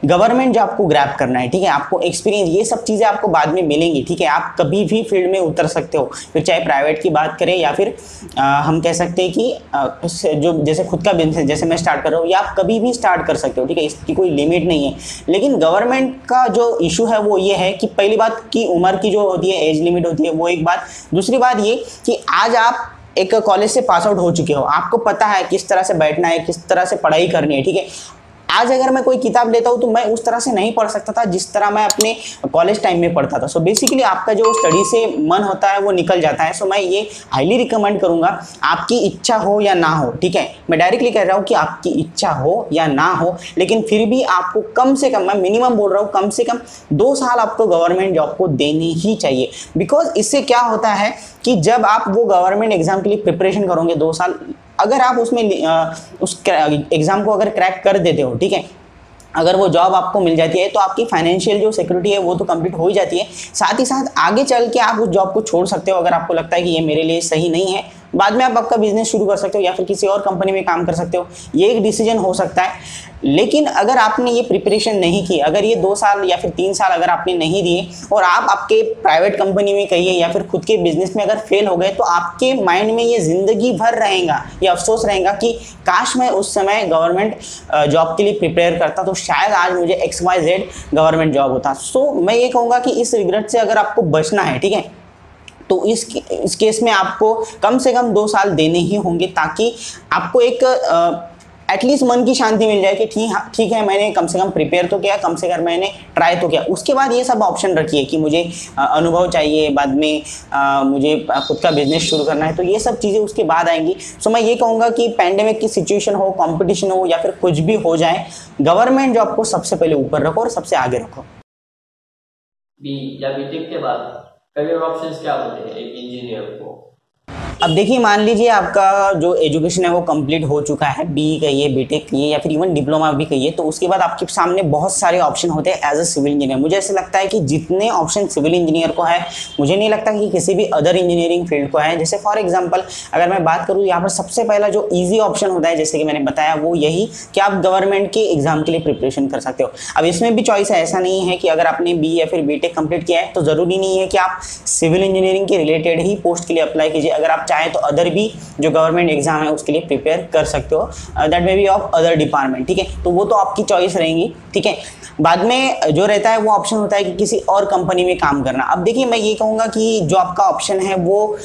गवर्नमेंट जॉब को ग्रैब करना है, ठीक है। आपको एक्सपीरियंस, ये सब चीज़ें आपको बाद में मिलेंगी, ठीक है। आप कभी भी फील्ड में उतर सकते हो, फिर चाहे प्राइवेट की बात करें या फिर हम कह सकते हैं कि जो जैसे खुद का बिजनेस जैसे मैं स्टार्ट कर रहा हूँ, या आप कभी भी स्टार्ट कर सकते हो, ठीक है, इसकी कोई लिमिट नहीं है। लेकिन गवर्नमेंट का जो इशू है वो ये है कि पहली बात की उम्र की जो होती है, एज लिमिट होती है, वो एक बात। दूसरी बात ये कि आज आप एक कॉलेज से पास आउट हो चुके हो, आपको पता है किस तरह से बैठना है, किस तरह से पढ़ाई करनी है, ठीक है। आज अगर मैं कोई किताब लेता हूँ तो मैं उस तरह से नहीं पढ़ सकता था जिस तरह मैं अपने कॉलेज टाइम में पढ़ता था। सो बेसिकली आपका जो स्टडी से मन होता है वो निकल जाता है। सो मैं ये हाईली रिकमेंड करूँगा, आपकी इच्छा हो या ना हो, ठीक है, मैं डायरेक्टली कह रहा हूँ कि आपकी इच्छा हो या ना हो, लेकिन फिर भी आपको कम से कम, मैं मिनिमम बोल रहा हूँ, कम से कम 2 साल आपको गवर्नमेंट जॉब को देनी ही चाहिए। बिकॉज इससे क्या होता है कि जब आप वो गवर्नमेंट एग्जाम के लिए प्रिपरेशन करोगे 2 साल, अगर आप उसमें उस एग्जाम को अगर क्रैक कर देते हो, ठीक है, अगर वो जॉब आपको मिल जाती है तो आपकी फाइनेंशियल जो सिक्योरिटी है वो तो कंप्लीट हो ही जाती है। साथ ही साथ आगे चल के आप उस जॉब को छोड़ सकते हो अगर आपको लगता है कि ये मेरे लिए सही नहीं है। बाद में आप आपका बिजनेस शुरू कर सकते हो या फिर किसी और कंपनी में काम कर सकते हो, ये एक डिसीजन हो सकता है। लेकिन अगर आपने ये प्रिपरेशन नहीं की, अगर ये 2 साल या फिर 3 साल अगर आपने नहीं दिए और आप आपके प्राइवेट कंपनी में कहिए या फिर खुद के बिजनेस में अगर फेल हो गए, तो आपके माइंड में ये जिंदगी भर रहेगा, ये अफसोस रहेगा कि काश मैं उस समय गवर्नमेंट जॉब के लिए प्रिपेयर करता तो शायद आज मुझे XYZ गवर्नमेंट जॉब होता। सो मैं ये कहूँगा कि इस रिग्रेट से अगर आपको बचना है, ठीक है, तो इस केस में आपको कम से कम 2 साल देने ही होंगे, ताकि आपको एक एटलीस्ट मन की शांति मिल जाए कि ठीक है, मैंने कम से कम प्रिपेयर तो किया, कम से कम मैंने ट्राई तो किया। उसके बाद ये सब ऑप्शन रखिए कि मुझे अनुभव चाहिए, बाद में मुझे खुद का बिजनेस शुरू करना है, तो ये सब चीज़ें उसके बाद आएंगी। सो मैं ये कहूँगा कि पैंडेमिक की सिचुएशन हो, कंपटीशन हो या फिर कुछ भी हो जाए, गवर्नमेंट जॉब को सबसे पहले ऊपर रखो और सबसे आगे रखो। बी या बीटेक के बाद करियर ऑप्शंस क्या होते हैं एक इंजीनियर को? अब देखिए, मान लीजिए आपका जो एजुकेशन है वो कंप्लीट हो चुका है, बीई कहिए, बीटेक कहिए या फिर इवन डिप्लोमा भी कहिए, तो उसके बाद आपके सामने बहुत सारे ऑप्शन होते हैं एज अ सिविल इंजीनियर। मुझे ऐसा लगता है कि जितने ऑप्शन सिविल इंजीनियर को है, मुझे नहीं लगता कि किसी भी अदर इंजीनियरिंग फील्ड को है। जैसे फॉर एग्जाम्पल अगर मैं बात करूँ, यहाँ पर सबसे पहला जो ईजी ऑप्शन होता है, जैसे कि मैंने बताया, वो यही कि आप गवर्नमेंट के एग्जाम के लिए प्रिपरेशन कर सकते हो। अब इसमें भी चॉइस है, ऐसा नहीं है कि अगर आपने बी या फिर बीटेक कंप्लीट किया है तो जरूरी नहीं है कि आप सिविल इंजीनियरिंग के रिलेटेड ही पोस्ट के लिए अप्लाई कीजिए। अगर आप चाहें तो अदर भी जो गवर्नमेंट एग्जाम है उसके लिए प्रिपेयर कर सकते हो, that may B of other department, ठीक है। तो वो तो आपकी चॉइस रहेंगी, ठीक है। बाद में जो रहता है वो ऑप्शन होता है कि किसी और कंपनी में काम करना। अब देखिए, मैं ये कहूँगा कि जो आपका ऑप्शन है वो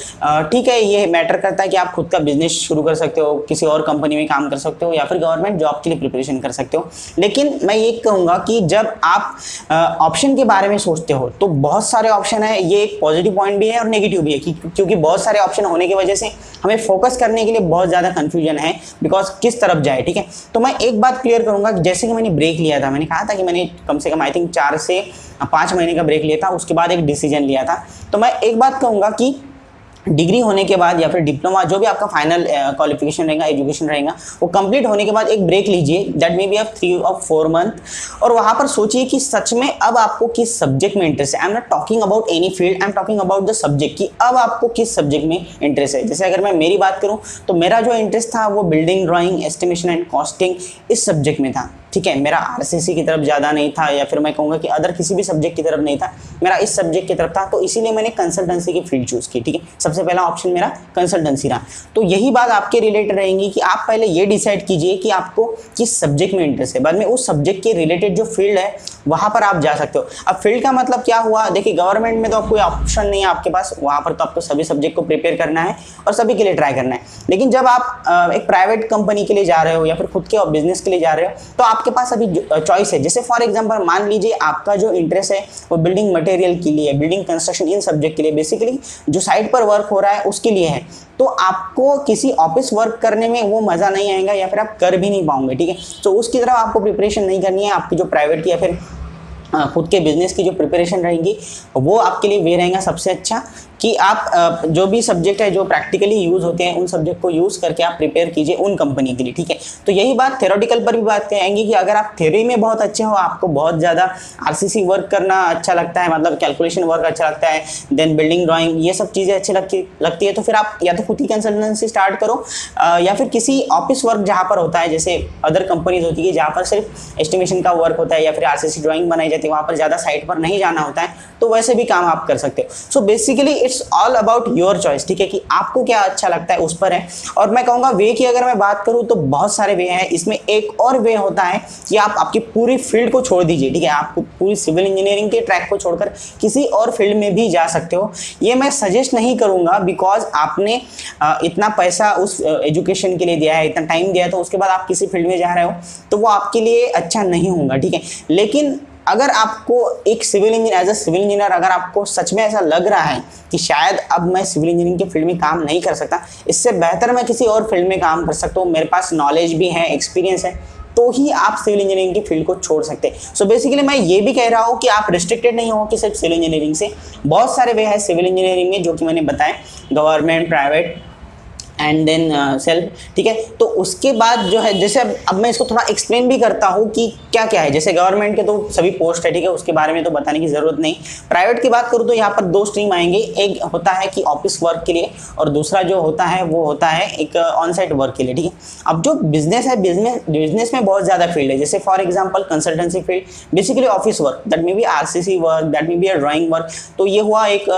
ठीक है, ये मैटर करता है कि आप खुद का बिजनेस शुरू कर सकते हो, किसी और कंपनी में काम कर सकते हो या फिर गवर्नमेंट जॉब के लिए प्रिपरेशन कर सकते हो। लेकिन मैं ये कहूँगा कि जब आप ऑप्शन के बारे में सोचते हो तो बहुत सारे ऑप्शन है। ये एक पॉजिटिव पॉइंट भी है और नेगेटिव भी है, क्योंकि बहुत सारे ऑप्शन होने की वजह से हमें फोकस करने के लिए बहुत ज़्यादा कन्फ्यूजन है, बिकॉज किस तरफ जाए, ठीक है। तो मैं एक बात क्लियर करूँगा, जैसे कि मैंने ब्रेक लिया था, मैंने कहा था कि मैंने कम से कम आई थिंक 4 से 5 महीने का ब्रेक लिया था, उसके बाद एक डिसीजन लिया था। तो मैं एक बात कहूँगा कि डिग्री होने के बाद या फिर डिप्लोमा, जो भी आपका फाइनल क्वालिफिकेशन रहेगा, एजुकेशन रहेगा, वो कंप्लीट होने के बाद एक ब्रेक लीजिए, दैट मे बी 3 और 4 मंथ, और वहाँ पर सोचिए कि सच में अब आपको किस सब्जेक्ट में इंटरेस्ट है। I am not talking about any field, I am talking about the subject, कि अब आपको किस सब्जेक्ट में इंटरेस्ट है। जैसे अगर मैं मेरी बात करूँ तो मेरा जो इंटरेस्ट था वो building drawing, estimation and costing, इस सब्जेक्ट में था, ठीक है। मेरा आरसीसी की तरफ ज़्यादा नहीं था, या फिर मैं कहूँगा कि अदर किसी भी सब्जेक्ट की तरफ नहीं था, मेरा इस सब्जेक्ट की तरफ था। तो इसीलिए मैंने कंसल्टेंसी की फील्ड चूज़ की, ठीक है। सबसे पहला ऑप्शन मेरा कंसल्टेंसी रहा। तो यही बात आपके रिलेटेड रहेंगी कि आप पहले ये डिसाइड कीजिए कि आपको किस सब्जेक्ट में इंटरेस्ट है, बाद में उस सब्जेक्ट के रिलेटेड जो फील्ड है वहाँ पर आप जा सकते हो। अब फील्ड का मतलब क्या हुआ, देखिए गवर्नमेंट में तो कोई ऑप्शन नहीं है आपके पास, वहाँ पर तो आपको सभी सब्जेक्ट को प्रिपेयर करना है और सभी के लिए ट्राई करना है। लेकिन जब आप एक प्राइवेट कंपनी के लिए जा रहे हो या फिर खुद के बिजनेस के लिए जा रहे हो, तो आपके पास अभी चॉइस है। जैसे फॉर एग्जांपल मान लीजिए आपका जो इंटरेस्ट है वो बिल्डिंग मटेरियल के लिए, बिल्डिंग कंस्ट्रक्शन, इन सब्जेक्ट के लिए, बेसिकली जो साइट पर वर्क हो रहा है उसके लिए है, तो आपको किसी ऑफिस वर्क करने में वो मज़ा नहीं आएगा या फिर आप कर भी नहीं पाओगे, ठीक है। तो उसकी तरफ आपको प्रिपरेशन नहीं करनी है। आपकी जो प्राइवेट या फिर खुद के बिजनेस की जो प्रिपरेशन रहेगी वो आपके लिए वे रहेगा सबसे अच्छा, कि आप जो भी सब्जेक्ट है जो प्रैक्टिकली यूज़ होते हैं उन सब्जेक्ट को यूज़ करके आप प्रिपेयर कीजिए उन कंपनी के लिए, ठीक है। तो यही बात थ्योरेटिकल पर भी बात कहेंगे कि अगर आप थ्योरी में बहुत अच्छे हो, आपको बहुत ज़्यादा आरसीसी वर्क करना अच्छा लगता है, मतलब कैलकुलेशन वर्क अच्छा लगता है, देन बिल्डिंग ड्राइंग, ये सब चीज़ें अच्छी लगती है, तो फिर आप या तो खुद की कंसल्टेंसी स्टार्ट करो या फिर किसी ऑफिस वर्क जहाँ पर होता है, जैसे अदर कंपनीज होती है जहाँ पर सिर्फ एस्टिमेशन का वर्क होता है या फिर आरसीसी ड्राइंग बनाई जाती है, वहाँ पर ज़्यादा साइट पर नहीं जाना होता है, तो वैसे भी काम आप कर सकते हो। So basically it's all about your choice, ठीक है, कि आपको क्या अच्छा लगता है उस पर है। और मैं कहूँगा वे की अगर मैं बात करूँ तो बहुत सारे वे हैं। इसमें एक और वे होता है कि आप आपकी पूरी फील्ड को छोड़ दीजिए, ठीक है, आप पूरी सिविल इंजीनियरिंग के ट्रैक को छोड़कर किसी और फील्ड में भी जा सकते हो। ये मैं सजेस्ट नहीं करूँगा, बिकॉज आपने इतना पैसा उस एजुकेशन के लिए दिया है, इतना टाइम दिया है, तो उसके बाद आप किसी फील्ड में जा रहे हो तो वो आपके लिए अच्छा नहीं होगा, ठीक है। लेकिन अगर आपको एक civil engineer, as a civil engineer अगर आपको सच में ऐसा लग रहा है कि शायद अब मैं सिविल इंजीनियरिंग के फील्ड में काम नहीं कर सकता, इससे बेहतर मैं किसी और फील्ड में काम कर सकता हूँ, मेरे पास नॉलेज भी है, एक्सपीरियंस है, तो ही आप सिविल इंजीनियरिंग की फील्ड को छोड़ सकते हैं। सो बेसिकली मैं ये भी कह रहा हूँ कि आप रिस्ट्रिक्टेड नहीं हो कि सिर्फ सिविल इंजीनियरिंग से, बहुत सारे वे हैं सिविल इंजीनियरिंग में जो कि मैंने बताए, government, private and then self, ठीक है। तो उसके बाद जो है, जैसे अब मैं इसको थोड़ा एक्सप्लेन भी करता हूँ कि क्या क्या है। जैसे गवर्नमेंट के तो सभी पोस्ट है, ठीक है, उसके बारे में तो बताने की ज़रूरत नहीं। प्राइवेट की बात करूँ तो यहाँ पर 2 स्ट्रीम आएंगे, एक होता है कि ऑफिस वर्क के लिए और दूसरा जो होता है वो होता है एक ऑन साइट वर्क के लिए, ठीक है। अब जो बिजनेस है, बिजनेस में बहुत ज़्यादा फील्ड है। जैसे for example consultancy field, basically office work, that may B RCC work, that may B drawing work, तो ये हुआ एक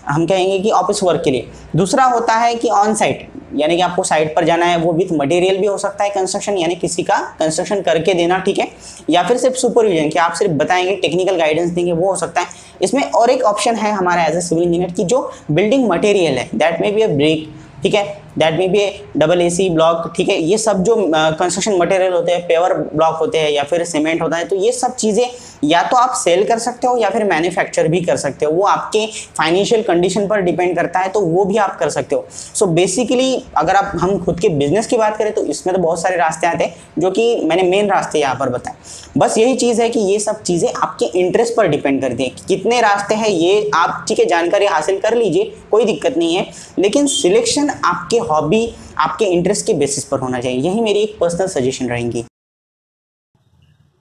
हम कहेंगे कि ऑफिस वर्क के लिए। दूसरा होता है कि ऑन साइट, यानी कि आपको साइट पर जाना है, वो विथ मटेरियल भी हो सकता है कंस्ट्रक्शन, यानी किसी का कंस्ट्रक्शन करके देना, ठीक है, या फिर सिर्फ सुपरविजन कि आप सिर्फ बताएंगे, टेक्निकल गाइडेंस देंगे, वो हो सकता है। इसमें और एक ऑप्शन है हमारा एज ए सिविल इंजीनियर की जो बिल्डिंग मटेरियल है, that may be a brick, ठीक है, that may B double AC block, ठीक है। ये सब जो कंस्ट्रक्शन मटेरियल होते हैं, पेवर ब्लॉक होते हैं या फिर सीमेंट होता है, तो ये सब चीज़ें या तो आप सेल कर सकते हो या फिर मैन्युफैक्चर भी कर सकते हो। वो आपके फाइनेंशियल कंडीशन पर डिपेंड करता है, तो वो भी आप कर सकते हो। सो बेसिकली अगर हम खुद के बिजनेस की बात करें तो इसमें तो बहुत सारे रास्ते आते हैं, जो कि मैंने मेन रास्ते यहाँ पर बताए। बस यही चीज़ है कि ये सब चीज़ें आपके इंटरेस्ट पर डिपेंड करती है, कितने रास्ते हैं ये आप, ठीक है, जानकारी हासिल कर लीजिए, कोई दिक्कत नहीं है, लेकिन सिलेक्शन आपके हॉबी, आपके इंटरेस्ट के बेसिस पर होना चाहिए। यही मेरी एक पर्सनल सजेशन रहेंगी।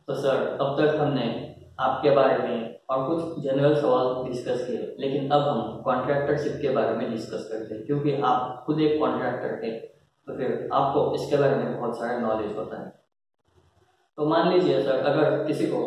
तो सर, अब तक हमने आपके बारे में और कुछ जनरल सवाल डिस्कस किए, लेकिन अब हम कॉन्ट्रैक्टरशिप के बारे में डिस्कस करते हैं, क्योंकि आप खुद एक कॉन्ट्रैक्टर थे, तो फिर आपको इसके बारे में बहुत सारा नॉलेज होता है। तो मान लीजिए सर, अगर किसी को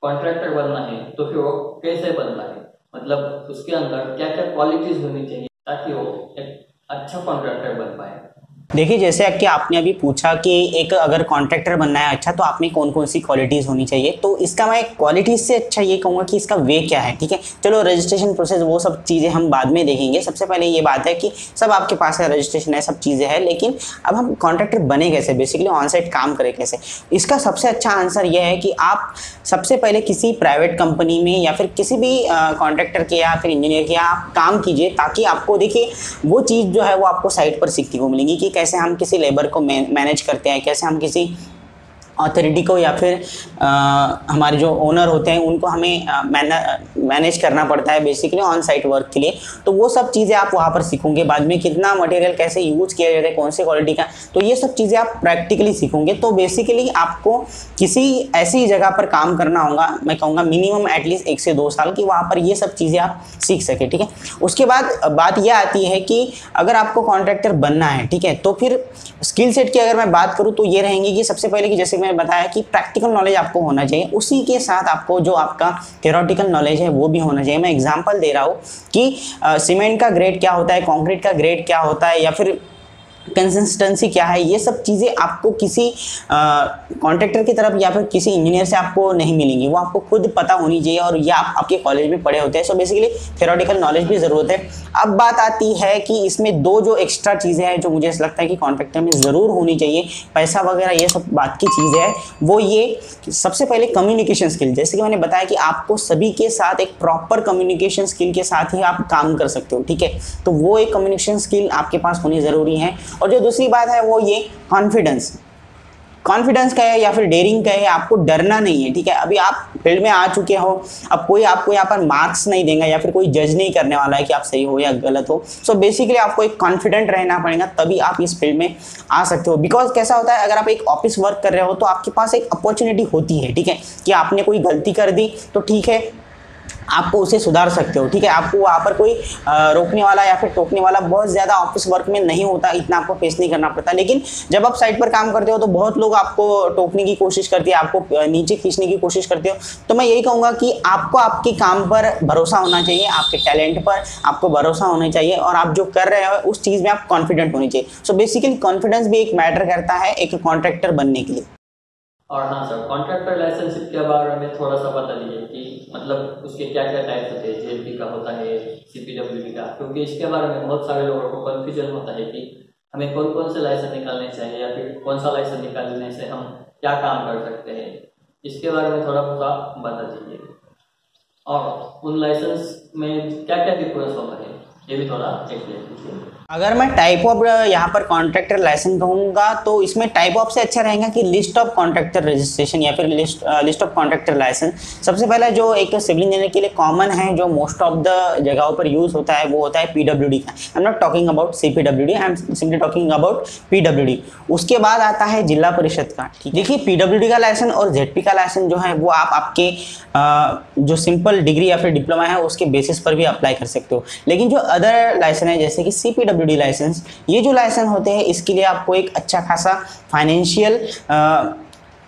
कॉन्ट्रैक्टर बनना है तो फिर वो कैसे बनता है, मतलब उसके अंदर क्या क्या क्वालिटीज होनी चाहिए ताकि वो एक अच्छा कॉन्ट्रैक्टर बन पाए। देखिए, जैसे कि आपने अभी पूछा कि एक अगर कॉन्ट्रैक्टर बनना है अच्छा, तो आप में कौन कौन सी क्वालिटीज़ होनी चाहिए, तो इसका मैं क्वालिटीज़ से अच्छा ये कहूँगा कि इसका वे क्या है, ठीक है। चलो रजिस्ट्रेशन प्रोसेस वो सब चीज़ें हम बाद में देखेंगे। सबसे पहले ये बात है कि सब आपके पास है, रजिस्ट्रेशन है, सब चीज़ें हैं, लेकिन अब हम कॉन्ट्रैक्टर बने कैसे, बेसिकली ऑन साइट काम करें कैसे। इसका सबसे अच्छा आंसर यह है कि आप सबसे पहले किसी प्राइवेट कंपनी में या फिर किसी भी कॉन्ट्रैक्टर के या फिर इंजीनियर के आप काम कीजिए, ताकि आपको देखिए वो चीज़ जो है वो आपको साइट पर सीखने को मिलेगी कि कैसे हम किसी लेबर को मैनेज करते हैं, कैसे हम किसी अथॉरिटी को या फिर हमारे जो ओनर होते हैं उनको हमें मैनेज करना पड़ता है बेसिकली ऑन साइट वर्क के लिए। तो वो सब चीज़ें आप वहाँ पर सीखोगे। बाद में कितना मटेरियल कैसे यूज किया जाता है, कौन से क्वालिटी का, तो ये सब चीज़ें आप प्रैक्टिकली सीखोगे। तो बेसिकली आपको किसी ऐसी जगह पर काम करना होगा, मैं कहूँगा मिनिमम एटलीस्ट 1 से 2 साल की, वहाँ पर ये सब चीज़ें आप सीख सके, ठीक है। उसके बाद बात यह आती है कि अगर आपको कॉन्ट्रैक्टर बनना है, ठीक है, तो फिर स्किल सेट की अगर मैं बात करूँ तो ये रहेंगी कि सबसे पहले कि जैसे मैंने बताया कि प्रैक्टिकल नॉलेज आपको होना चाहिए, उसी के साथ आपको जो आपका थ्योरेटिकल नॉलेज है वो भी होना चाहिए। मैं एग्जांपल दे रहा हूँ कि सीमेंट का ग्रेड क्या होता है, कंक्रीट का ग्रेड क्या होता है, या फिर कंसिस्टेंसी क्या है, ये सब चीज़ें आपको किसी कॉन्ट्रैक्टर की तरफ या फिर किसी इंजीनियर से आपको नहीं मिलेंगी, वो आपको खुद पता होनी चाहिए, और ये आप आपके कॉलेज में पढ़े होते हैं। सो बेसिकली थ्योरेटिकल नॉलेज भी ज़रूरत है। अब बात आती है कि इसमें 2 जो एक्स्ट्रा चीज़ें हैं जो मुझे ऐसा लगता है कि कॉन्ट्रैक्टर में ज़रूर होनी चाहिए, पैसा वगैरह ये सब बात की चीज़ें है, वो ये सबसे पहले कम्युनिकेशन स्किल। जैसे कि मैंने बताया कि आपको सभी के साथ एक प्रॉपर कम्युनिकेशन स्किल के साथ ही आप काम कर सकते हो, ठीक है। तो वो एक कम्युनिकेशन स्किल आपके पास होनी ज़रूरी है। और जो दूसरी बात है वो ये कॉन्फिडेंस का है या फिर डेयरिंग का है, आपको डरना नहीं है, ठीक है। अभी आप फील्ड में आ चुके हो, अब कोई आपको यहाँ पर मार्क्स नहीं देगा या फिर कोई जज नहीं करने वाला है कि आप सही हो या गलत हो। सो बेसिकली आपको एक कॉन्फिडेंट रहना पड़ेगा, तभी आप इस फील्ड में आ सकते हो। बिकॉज कैसा होता है, अगर आप एक ऑफिस वर्क कर रहे हो तो आपके पास एक अपॉर्चुनिटी होती है, ठीक है, कि आपने कोई गलती कर दी तो ठीक है, आपको उसे सुधार सकते हो, ठीक है। आपको वहाँ पर कोई रोकने वाला या फिर टोकने वाला बहुत ज़्यादा ऑफिस वर्क में नहीं होता, इतना आपको फेस नहीं करना पड़ता। लेकिन जब आप साइट पर काम करते हो तो बहुत लोग आपको टोकने की कोशिश करते हैं, आपको नीचे खींचने की कोशिश करते हो। तो मैं यही कहूँगा कि आपको आपके काम पर भरोसा होना चाहिए, आपके टैलेंट पर आपको भरोसा होना चाहिए, और आप जो कर रहे हो उस चीज़ में आप कॉन्फिडेंट होनी चाहिए। सो बेसिकली कॉन्फिडेंस भी एक मैटर करता है एक कॉन्ट्रैक्टर बनने के लिए। और हाँ सर, कॉन्ट्रैक्टर लाइसेंस के बारे में थोड़ा सा बता दीजिए कि मतलब उसके क्या क्या टाइप्स होते हैं, जेएलपी का होता है, सीपीडब्ल्यूडी का, क्योंकि इसके बारे में बहुत सारे लोगों को कन्फ्यूजन होता है कि हमें कौन कौन से लाइसेंस निकालने चाहिए या फिर कौन सा लाइसेंस निकालने से हम क्या काम कर सकते हैं। इसके बारे में थोड़ा सा बता दीजिए, और उन लाइसेंस में क्या क्या डिफरेंस होता है ये भी थोड़ा एक्सप्लेन कीजिए। अगर मैं टाइप ऑफ यहाँ पर कॉन्ट्रैक्टर लाइसेंस कहूँगा तो इसमें टाइप ऑफ से अच्छा रहेगा कि लिस्ट ऑफ कॉन्ट्रैक्टर रजिस्ट्रेशन या फिर लिस्ट ऑफ कॉन्ट्रैक्टर लाइसेंस। सबसे पहला जो एक सिविल इंजीनियर के लिए कॉमन है, जो मोस्ट ऑफ द जगहों पर यूज होता है, वो होता है पीडब्ल्यूडी का। I am not talking about CPWD, I am simply talking about PWD. उसके बाद आता है जिला परिषद का। देखिए, पीडब्ल्यूडी का लाइसेंस और जेडपी का लाइसेंस जो है वो आप आपके जो सिंपल डिग्री या फिर डिप्लोमा है उसके बेसिस पर भी अप्लाई कर सकते हो। लेकिन जो अदर लाइसेंस है जैसे कि सीपीडब्ल्यूडी लाइसेंस, ये जो लाइसेंस होते हैं इसके लिए आपको एक अच्छा खासा फाइनेंशियल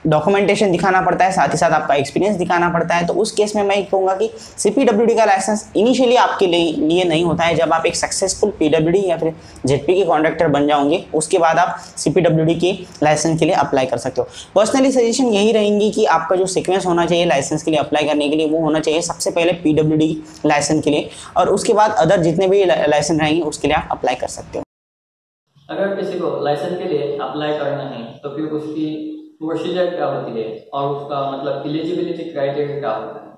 डॉक्यूमेंटेशन दिखाना पड़ता है, साथ ही साथ आपका एक्सपीरियंस दिखाना पड़ता है। तो उस केस में मैं कहूँगा कि सीपीडब्ल्यूडी का लाइसेंस इनिशियली आपके लिए नहीं होता है। जब आप एक सक्सेसफुल पीडब्ल्यूडी या फिर जेडपी के कॉन्ट्रैक्टर बन जाओगे उसके बाद आप सीपीडब्ल्यूडी के लाइसेंस के लिए अप्लाई कर सकते हो। पर्सनली सजेशन यही रहेंगी कि आपका जो सीक्वेंस होना चाहिए लाइसेंस के लिए अप्लाई करने के लिए वो होना चाहिए सबसे पहले पीडब्ल्यूडी लाइसेंस के लिए, और उसके बाद अदर जितने भी लाइसेंस रहेंगे उसके लिए आप अप्लाई कर सकते हो। अगर किसी को लाइसेंस के लिए अप्लाई करना है तो फिर उसकी प्रोसीजर क्या होती है और उसका मतलब एलिजिबिलिटी क्राइटेरिया क्या होता है?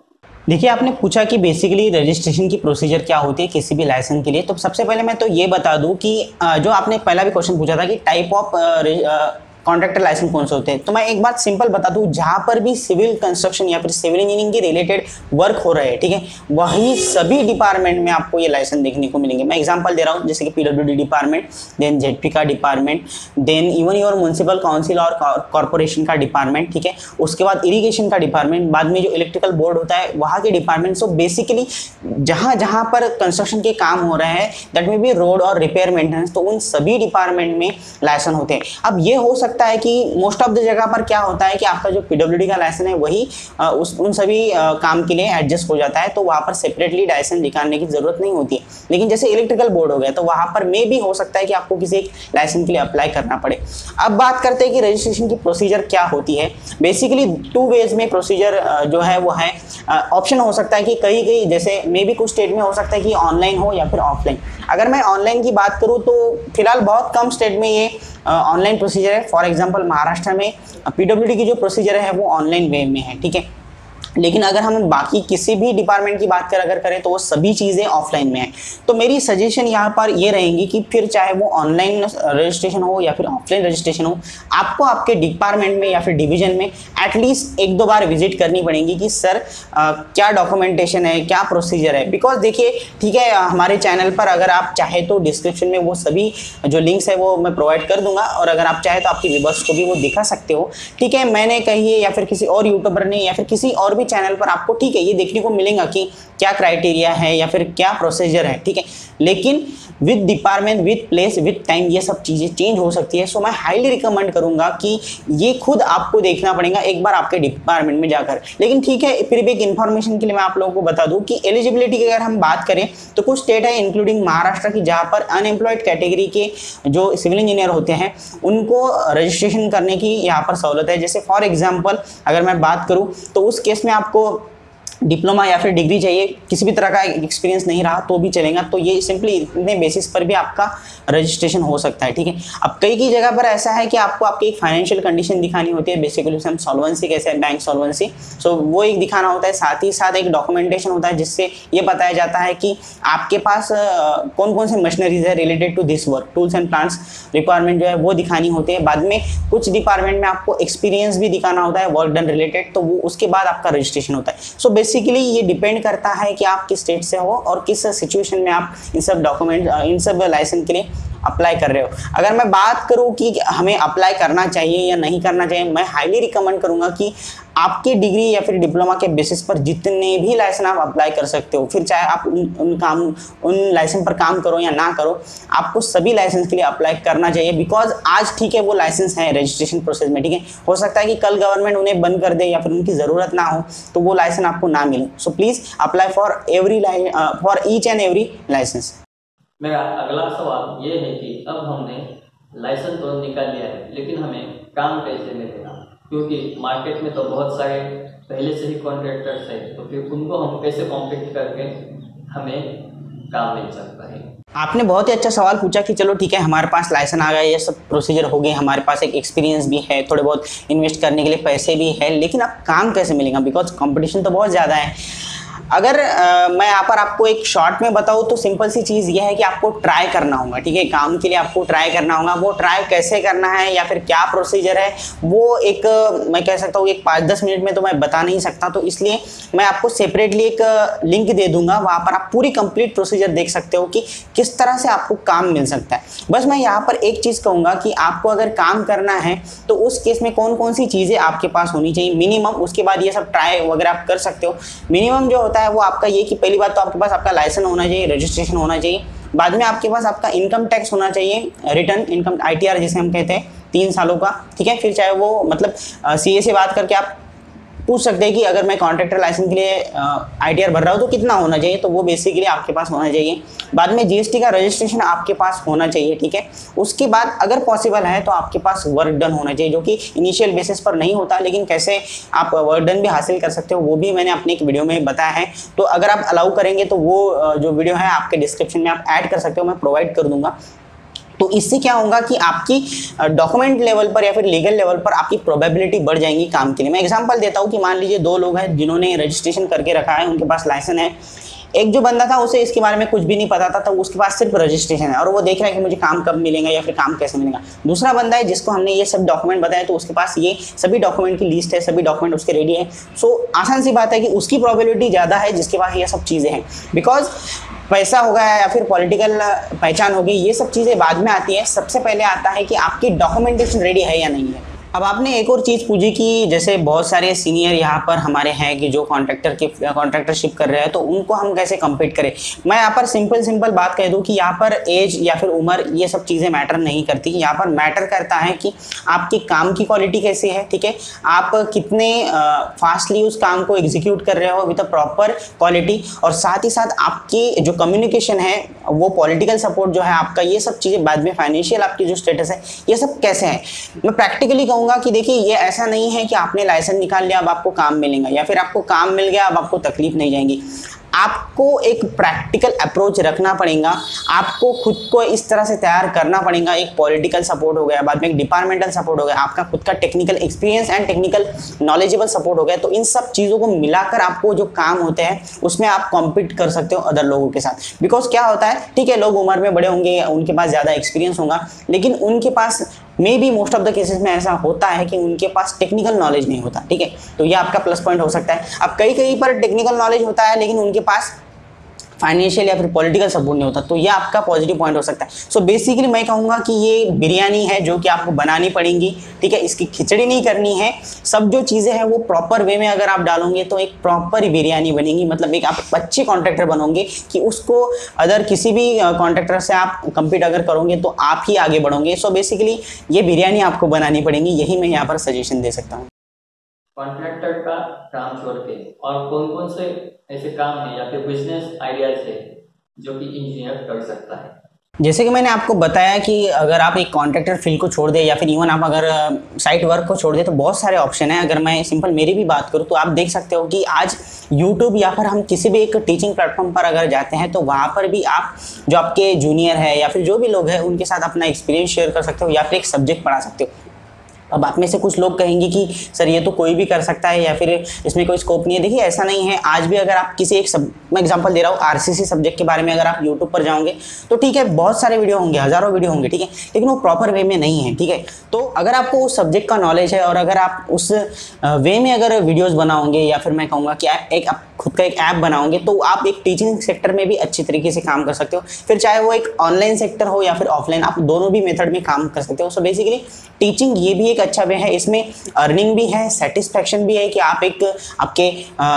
देखिए, आपने पूछा कि बेसिकली रजिस्ट्रेशन की प्रोसीजर क्या होती है किसी भी लाइसेंस के लिए। तो सबसे पहले मैं तो ये बता दूं कि जो आपने पहला भी क्वेश्चन पूछा था कि टाइप ऑफ कॉन्ट्रैक्टर लाइसेंस कौन से होते हैं, तो मैं एक बात सिंपल बता दूं, जहां पर भी सिविल कंस्ट्रक्शन या फिर सिविल इंजीनियरिंग के रिलेटेड वर्क हो रहे हैं, ठीक है, वही सभी डिपार्टमेंट में आपको ये लाइसेंस देखने को मिलेंगे। मैं एग्जांपल दे रहा हूं, जैसे कि पीडब्ल्यूडी डिपार्टमेंट, देन जेडपी का department, then even your municipal council और कॉर्पोरेशन का डिपार्टमेंट, ठीक है, उसके बाद इरीगेशन का डिपार्टमेंट, बाद में जो इलेक्ट्रिकल बोर्ड होता है वहाँ के डिपार्टमेंट। सो बेसिकली जहाँ जहाँ पर कंस्ट्रक्शन के काम हो रहे हैं, दैट में भी रोड और रिपेयर मेंटेनेंस, तो उन सभी डिपार्टमेंट में लाइसेंस होते हैं। अब ये हो सकता है कि मोस्ट ऑफ द जगह पर क्या होता है कि आपका जो पीडब्ल्यूडी का लाइसेंस है वही उन सभी काम के लिए एडजस्ट हो जाता है, तो वहाँ पर सेपरेटली लाइसेंस निकालने की जरूरत नहीं होती है। लेकिन जैसे इलेक्ट्रिकल बोर्ड हो गया तो वहाँ पर मे भी हो सकता है कि आपको किसी एक लाइसेंस के लिए अप्लाई करना पड़े। अब बात करते हैं कि रजिस्ट्रेशन की प्रोसीजर क्या होती है। बेसिकली 2 वेज में प्रोसीजर जो है वो है, ऑप्शन हो सकता है कि कहीं कहीं जैसे मे भी कुछ स्टेट में हो सकता है कि ऑनलाइन हो या फिर ऑफलाइन। अगर मैं ऑनलाइन की बात करूँ तो फिलहाल बहुत कम स्टेट में ये ऑनलाइन प्रोसीजर है। फॉर एग्जांपल महाराष्ट्र में पीडब्ल्यूडी की जो प्रोसीजर है वो ऑनलाइन वे में है, ठीक है। लेकिन अगर हम बाकी किसी भी डिपार्टमेंट की बात अगर करें तो वो सभी चीज़ें ऑफलाइन में है। तो मेरी सजेशन यहाँ पर ये रहेंगी कि फिर चाहे वो ऑनलाइन रजिस्ट्रेशन हो या फिर ऑफलाइन रजिस्ट्रेशन हो, आपको आपके डिपार्टमेंट में या फिर डिवीजन में एटलीस्ट 1-2 बार विजिट करनी पड़ेगी कि सर क्या डॉक्यूमेंटेशन है, क्या प्रोसीजर है। बिकॉज देखिए, ठीक है, हमारे चैनल पर अगर आप चाहे तो डिस्क्रिप्शन में वो सभी जो लिंक्स है वो मैं प्रोवाइड कर दूंगा, और अगर आप चाहे तो आपकी व्यूअर्स को भी वो दिखा सकते हो, ठीक है। मैंने कही है या फिर किसी और यूट्यूबर ने या फिर किसी और भी चैनल पर आपको, ठीक है, ये देखने को मिलेगा कि क्या क्राइटेरिया है या फिर क्या प्रोसीजर है, ठीक है। लेकिन with department, with place, with time ये सब चीज़ें चेंज हो सकती है। सो मैं हाईली रिकमेंड करूंगा कि ये खुद आपको देखना पड़ेगा एक बार आपके डिपार्टमेंट में जाकर। लेकिन ठीक है, फिर भी एक इन्फॉर्मेशन के लिए मैं आप लोगों को बता दूं कि एलिजिबिलिटी की अगर हम बात करें तो कुछ स्टेट है इंक्लूडिंग महाराष्ट्र की, जहाँ पर अनएम्प्लॉयड कैटेगरी के जो सिविल इंजीनियर होते हैं उनको रजिस्ट्रेशन करने की यहाँ पर सहूलत है। जैसे फॉर एग्जाम्पल अगर मैं बात करूँ तो उस केस में आपको डिप्लोमा या फिर डिग्री चाहिए, किसी भी तरह का एक्सपीरियंस नहीं रहा तो भी चलेगा। तो ये सिंपली इतने बेसिस पर भी आपका रजिस्ट्रेशन हो सकता है, ठीक है। अब कई जगह पर ऐसा है कि आपको आपकी एक फाइनेंशियल कंडीशन दिखानी होती है, बेसिकली हम सॉल्वेंसी कैसे, बैंक सॉल्वेंसी, सो वो एक दिखाना होता है। साथ ही साथ एक डॉक्यूमेंटेशन होता है जिससे ये बताया जाता है कि आपके पास कौन कौन से मशीनरीज है related to this work, tools and plants requirement जो है वो दिखानी होती है। बाद में कुछ डिपार्टमेंट में आपको एक्सपीरियंस भी दिखाना होता है वर्क डन रिलेटेड, तो वो उसके बाद आपका रजिस्ट्रेशन होता है। सो बेसिकली ये डिपेंड करता है कि आप किस स्टेट से हो और किस सिचुएशन में आप इन सब डॉक्यूमेंट, इन सब लाइसेंस के लिए अप्लाई कर रहे हो। अगर मैं बात करूं कि हमें अप्लाई करना चाहिए या नहीं करना चाहिए, मैं हाईली रिकमेंड करूंगा कि आपकी डिग्री या फिर डिप्लोमा के बेसिस पर जितने भी लाइसेंस आप अप्लाई कर सकते हो, फिर चाहे आप उन लाइसेंस पर काम करो या ना करो, आपको सभी लाइसेंस के लिए अप्लाई करना चाहिए। बिकॉज आज ठीक है वो लाइसेंस है रजिस्ट्रेशन प्रोसेस में, ठीक है, हो सकता है कि कल गवर्नमेंट उन्हें बंद कर दे या फिर उनकी ज़रूरत ना हो तो वो लाइसेंस आपको ना मिले। So please apply for each and every licence. मेरा अगला सवाल ये है कि अब हमने लाइसेंस तो निकाल लिया है, लेकिन हमें काम कैसे मिलेगा? क्योंकि मार्केट में तो बहुत सारे पहले से ही कॉन्ट्रैक्टर्स हैं, तो फिर उनको हम कैसे कॉम्पीट करके हमें काम मिल सकता है? आपने बहुत ही अच्छा सवाल पूछा कि चलो ठीक है, हमारे पास लाइसेंस आ गया, ये सब प्रोसीजर हो गए, हमारे पास एक एक्सपीरियंस भी है, थोड़े बहुत इन्वेस्ट करने के लिए पैसे भी है, लेकिन अब काम कैसे मिलेगा? बिकॉज कंपटीशन तो बहुत ज़्यादा है। अगर मैं यहाँ पर आपको एक शॉर्ट में बताऊँ तो सिंपल सी चीज़ ये है कि आपको ट्राई करना होगा, ठीक है। काम के लिए आपको ट्राई करना होगा। वो ट्राई कैसे करना है या फिर क्या प्रोसीजर है वो एक मैं कह सकता हूँ एक 5-10 मिनट में तो मैं बता नहीं सकता, तो इसलिए मैं आपको सेपरेटली एक लिंक दे दूंगा, वहाँ पर आप पूरी कंप्लीट प्रोसीजर देख सकते हो कि किस तरह से आपको काम मिल सकता है। बस मैं यहाँ पर एक चीज़ कहूँगा कि आपको अगर काम करना है तो उस केस में कौन कौन सी चीज़ें आपके पास होनी चाहिए मिनिमम, उसके बाद ये सब ट्राई वगैरह आप कर सकते हो। मिनिमम जो होता है वो आपका ये कि पहली बात तो आपके पास आपका लाइसेंस होना चाहिए, रजिस्ट्रेशन होना चाहिए। बाद में आपके पास आपका इनकम टैक्स होना चाहिए, रिटर्न इनकम ITR जिसे हम कहते हैं 3 सालों का, ठीक है। फिर चाहे वो मतलब CA से बात करके आप पूछ सकते हैं कि अगर मैं कॉन्ट्रैक्टर लाइसेंस के लिए ITR भर रहा हूँ तो कितना होना चाहिए, तो वो बेसिकली आपके पास होना चाहिए। बाद में GST का रजिस्ट्रेशन आपके पास होना चाहिए, ठीक है। उसके बाद अगर पॉसिबल है तो आपके पास वर्क डन होना चाहिए, जो कि इनिशियल बेसिस पर नहीं होता, लेकिन कैसे आप वर्क डन भी हासिल कर सकते हो वो भी मैंने अपने एक वीडियो में बताया है। तो अगर आप अलाउ करेंगे तो वो जो वीडियो है आपके डिस्क्रिप्शन में आप ऐड कर सकते हो, मैं प्रोवाइड कर दूंगा। तो इससे क्या होगा कि आपकी डॉक्यूमेंट लेवल पर या फिर लीगल लेवल पर आपकी प्रोबेबिलिटी बढ़ जाएंगी काम के लिए। मैं एग्जांपल देता हूँ कि मान लीजिए 2 लोग हैं जिन्होंने रजिस्ट्रेशन करके रखा है, उनके पास लाइसेंस है। एक जो बंदा था उसे इसके बारे में कुछ भी नहीं पता था, तो उसके पास सिर्फ रजिस्ट्रेशन है और वो देख रहा है कि मुझे काम कब मिलेगा या फिर काम कैसे मिलेगा। दूसरा बंदा है जिसको हमने ये सब डॉक्यूमेंट बताया, तो उसके पास ये सभी डॉक्यूमेंट की लिस्ट है, सभी डॉक्यूमेंट उसके रेडी है। सो आसान सी बात है कि उसकी प्रोबेबिलिटी ज़्यादा है जिसके पास ये सब चीज़ें हैं, बिकॉज पैसा हो गया या फिर पॉलिटिकल पहचान होगी, ये सब चीज़ें बाद में आती है। सबसे पहले आता है कि आपकी डॉक्यूमेंटेशन रेडी है या नहीं है। अब आपने एक और चीज़ पूछी कि जैसे बहुत सारे सीनियर यहाँ पर हमारे हैं कि जो कॉन्ट्रैक्टरशिप कर रहे हैं, तो उनको हम कैसे कम्पीट करें। मैं यहाँ पर सिंपल बात कह दूँ कि यहाँ पर एज या फिर उम्र ये सब चीज़ें मैटर नहीं करती। यहाँ पर मैटर करता है कि आपकी काम की क्वालिटी कैसी है, ठीक है, आप कितने फास्टली उस काम को एग्जीक्यूट कर रहे हो विद अ प्रॉपर क्वालिटी, और साथ ही साथ आपकी जो कम्युनिकेशन है, वो पॉलिटिकल सपोर्ट जो है आपका, ये सब चीज़ें बाद में फाइनेंशियल आपकी जो स्टेटस है, ये सब कैसे है। मैं प्रैक्टिकली कहूँगा कि देखिए ये ऐसा नहीं है कि आपने लाइसेंस निकाल लिया अब आपको काम मिलेगा, या फिर आपको काम मिल गया अब आपको तकलीफ नहीं जाएगी। आपको एक प्रैक्टिकल अप्रोच रखना पड़ेगा, आपको खुद को इस तरह से तैयार करना पड़ेगा। एक पॉलिटिकल सपोर्ट हो गया, बाद में एक डिपार्टमेंटल सपोर्ट हो गया, आपका खुद का technical experience and technical knowledgeable support हो गया। तो इन सब चीज़ों को मिलाकर आपको जो काम होते हैं उसमें आप कॉम्पीट कर सकते हो अदर लोगों के साथ। बिकॉज क्या होता है, ठीक है, लोग उम्र में बड़े होंगे, उनके पास ज़्यादा एक्सपीरियंस होगा, लेकिन उनके पास may be most of the cases में ऐसा होता है कि उनके पास टेक्निकल नॉलेज नहीं होता, ठीक है। तो ये आपका प्लस पॉइंट हो सकता है। अब कई पर टेक्निकल नॉलेज होता है लेकिन उनके पास फाइनेंशियल या फिर पॉलिटिकल सपोर्ट नहीं होता, तो ये आपका पॉजिटिव पॉइंट हो सकता है। सो बेसिकली मैं कहूँगा कि ये बिरयानी है जो कि आपको बनानी पड़ेगी, ठीक है, इसकी खिचड़ी नहीं करनी है। सब जो चीज़ें हैं वो प्रॉपर वे में अगर आप डालोगे तो एक प्रॉपर बिरयानी बनेगी, मतलब एक आप अच्छे कॉन्ट्रैक्टर बनोगे कि उसको अदर किसी भी कॉन्ट्रैक्टर से आप कम्पीट अगर करोगे तो आप ही आगे बढ़ोगे। सो बेसिकली ये बिरयानी आपको बनानी पड़ेगी, यही मैं यहाँ पर सजेशन दे सकता हूँ। कॉन्ट्रैक्टर का काम छोड़ के और कौन कौन से ऐसे काम है या फिर बिजनेस आइडियाज है जो कि इंजीनियर कर सकता है। जैसे कि मैंने आपको बताया कि अगर आप एक कॉन्ट्रैक्टर फील्ड को छोड़ दे या फिर इवन आप अगर साइट वर्क को छोड़ दे तो बहुत सारे ऑप्शन हैं। अगर मैं सिंपल मेरी भी बात करूँ तो आप देख सकते हो कि आज यूट्यूब या फिर हम किसी भी एक टीचिंग प्लेटफॉर्म पर अगर जाते हैं तो वहाँ पर भी आप जो आपके जूनियर है या फिर जो भी लोग हैं उनके साथ अपना एक्सपीरियंस शेयर कर सकते हो या फिर एक सब्जेक्ट पढ़ा सकते हो। अब आप में से कुछ लोग कहेंगे कि सर ये तो कोई भी कर सकता है या फिर इसमें कोई स्कोप नहीं है। देखिए ऐसा नहीं है। आज भी अगर आप किसी एक मैं एग्जांपल दे रहा हूँ आरसीसी सब्जेक्ट के बारे में, अगर आप यूट्यूब पर जाओगे तो ठीक है बहुत सारे वीडियो होंगे, हज़ारों वीडियो होंगे, ठीक है, लेकिन वो प्रॉपर वे में नहीं है, ठीक है। तो अगर आपको उस सब्जेक्ट का नॉलेज है और अगर आप उस वे में अगर वीडियोज़ बनाओगे या फिर मैं कहूँगा कि एक आप खुद का एक ऐप बनाओगे तो आप एक टीचिंग सेक्टर में भी अच्छी तरीके से काम कर सकते हो। फिर चाहे वो एक ऑनलाइन सेक्टर हो या फिर ऑफलाइन, आप दोनों भी मेथड में काम कर सकते हो। सो बेसिकली टीचिंग ये भी एक अच्छा वे है, इसमें अर्निंग भी है, सेटिस्फैक्शन भी है कि आप एक आपके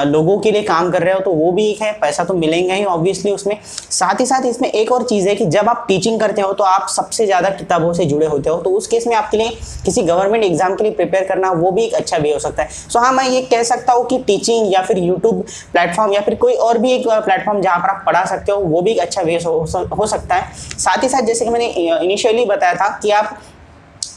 लोगों के लिए काम कर रहे हो, तो वो भी एक है, पैसा तो मिलेगा ही ऑब्वियसली उसमें। साथ ही साथ इसमें एक और चीज़ है कि जब आप टीचिंग करते हो तो आप सबसे ज़्यादा किताबों से जुड़े होते हो, तो उस केस में आपके लिए किसी गवर्नमेंट एग्जाम के लिए प्रिपेयर करना वो भी एक अच्छा वे हो सकता है। सो हाँ, मैं ये कह सकता हूँ कि टीचिंग या फिर यूट्यूब प्लेटफॉर्म या फिर कोई और भी एक प्लेटफॉर्म जहाँ पर आप पढ़ा सकते हो वो भी एक अच्छा वे हो सकता है। साथ ही साथ जैसे कि मैंने इनिशियली बताया था कि आप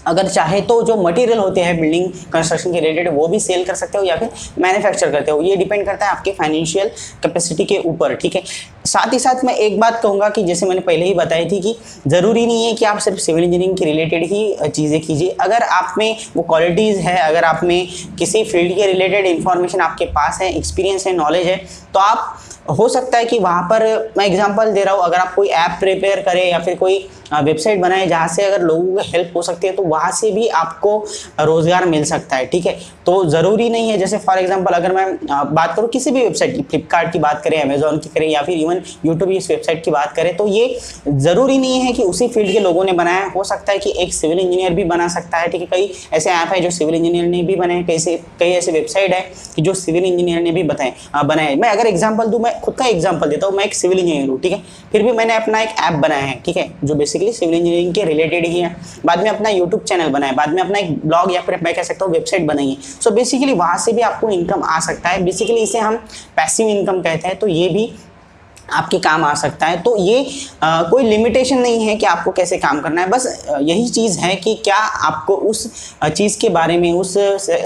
अगर चाहे तो जो मटेरियल होते हैं बिल्डिंग कंस्ट्रक्शन के रिलेटेड वो भी सेल कर सकते हो या फिर मैन्युफैक्चर करते हो, ये डिपेंड करता है आपके फाइनेंशियल कैपेसिटी के ऊपर, ठीक है। साथ ही साथ मैं एक बात कहूँगा कि जैसे मैंने पहले ही बताई थी कि ज़रूरी नहीं है कि आप सिर्फ सिविल इंजीनियरिंग के रिलेटेड ही चीज़ें कीजिए। अगर आप में वो क्वालिटीज़ है, अगर आप में किसी फील्ड के रिलेटेड इंफॉर्मेशन आपके पास है, एक्सपीरियंस है, नॉलेज है, तो आप हो सकता है कि वहाँ पर मैं एग्जांपल दे रहा हूँ, अगर आप कोई ऐप प्रिपेयर करें या फिर कोई वेबसाइट बनाए जहाँ से अगर लोगों को हेल्प हो सकती है तो वहाँ से भी आपको रोज़गार मिल सकता है, ठीक है। तो ज़रूरी नहीं है, जैसे फॉर एग्जांपल अगर मैं बात करूँ किसी भी वेबसाइट की, फ्लिपकार्ट की बात करें, अमेजोन की करें या फिर इवन यूट्यूब इस वेबसाइट की बात करें, तो ये ज़रूरी नहीं है कि उसी फील्ड के लोगों ने बनाया, हो सकता है कि एक सिविल इंजीनियर भी बना सकता है, ठीक है। कई ऐसे ऐप है जो सिविल इंजीनियर ने भी बनाए, कई ऐसे वेबसाइट है कि जो सिविल इंजीनियर ने भी बनाए। मैं अगर एग्जाम्पल दूँ, मैं खुद का एग्जाम्पल देता हूँ, मैं एक सिविल इंजीनियर हूँ, ठीक है, फिर भी मैंने अपना एक ऐप बनाया है, ठीक है, जो बेसिकली सिविल इंजीनियरिंग के रिलेटेड ही है। बाद में अपना यूट्यूब चैनल बनाया, बाद में अपना एक ब्लॉग या फिर मैं कह सकता हूँ वेबसाइट बनाई है। सो बेसिकली वहाँ से भी आपको इनकम आ सकता है। बेसिकली इसे हम पैसिव इनकम कहते हैं। तो ये भी आपके काम आ सकता है। तो ये कोई लिमिटेशन नहीं है कि आपको कैसे काम करना है, बस यही चीज़ है कि क्या आपको उस चीज़ के बारे में, उस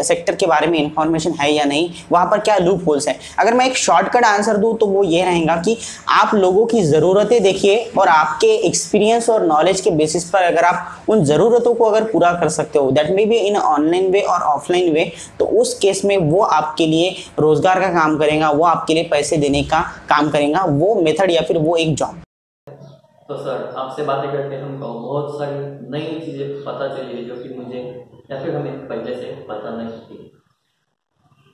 सेक्टर के बारे में इंफॉर्मेशन है या नहीं, वहाँ पर क्या लूप होल्स है। अगर मैं एक शॉर्टकट आंसर दूँ तो वो ये रहेगा कि आप लोगों की ज़रूरतें देखिए और आपके एक्सपीरियंस और नॉलेज के बेसिस पर अगर आप उन ज़रूरतों को अगर पूरा कर सकते हो, that may be in online way और ऑफलाइन वे, तो उस केस में वो आपके लिए रोज़गार का काम करेगा, वो आपके लिए पैसे देने का काम करेगा, वो मेथड या फिर वो एक जॉब। तो सर, आपसे बातें करके हमको बहुत सारी नई चीजें पता चली है जो कि मुझे या फिर हमें पहले से पता नहीं थी।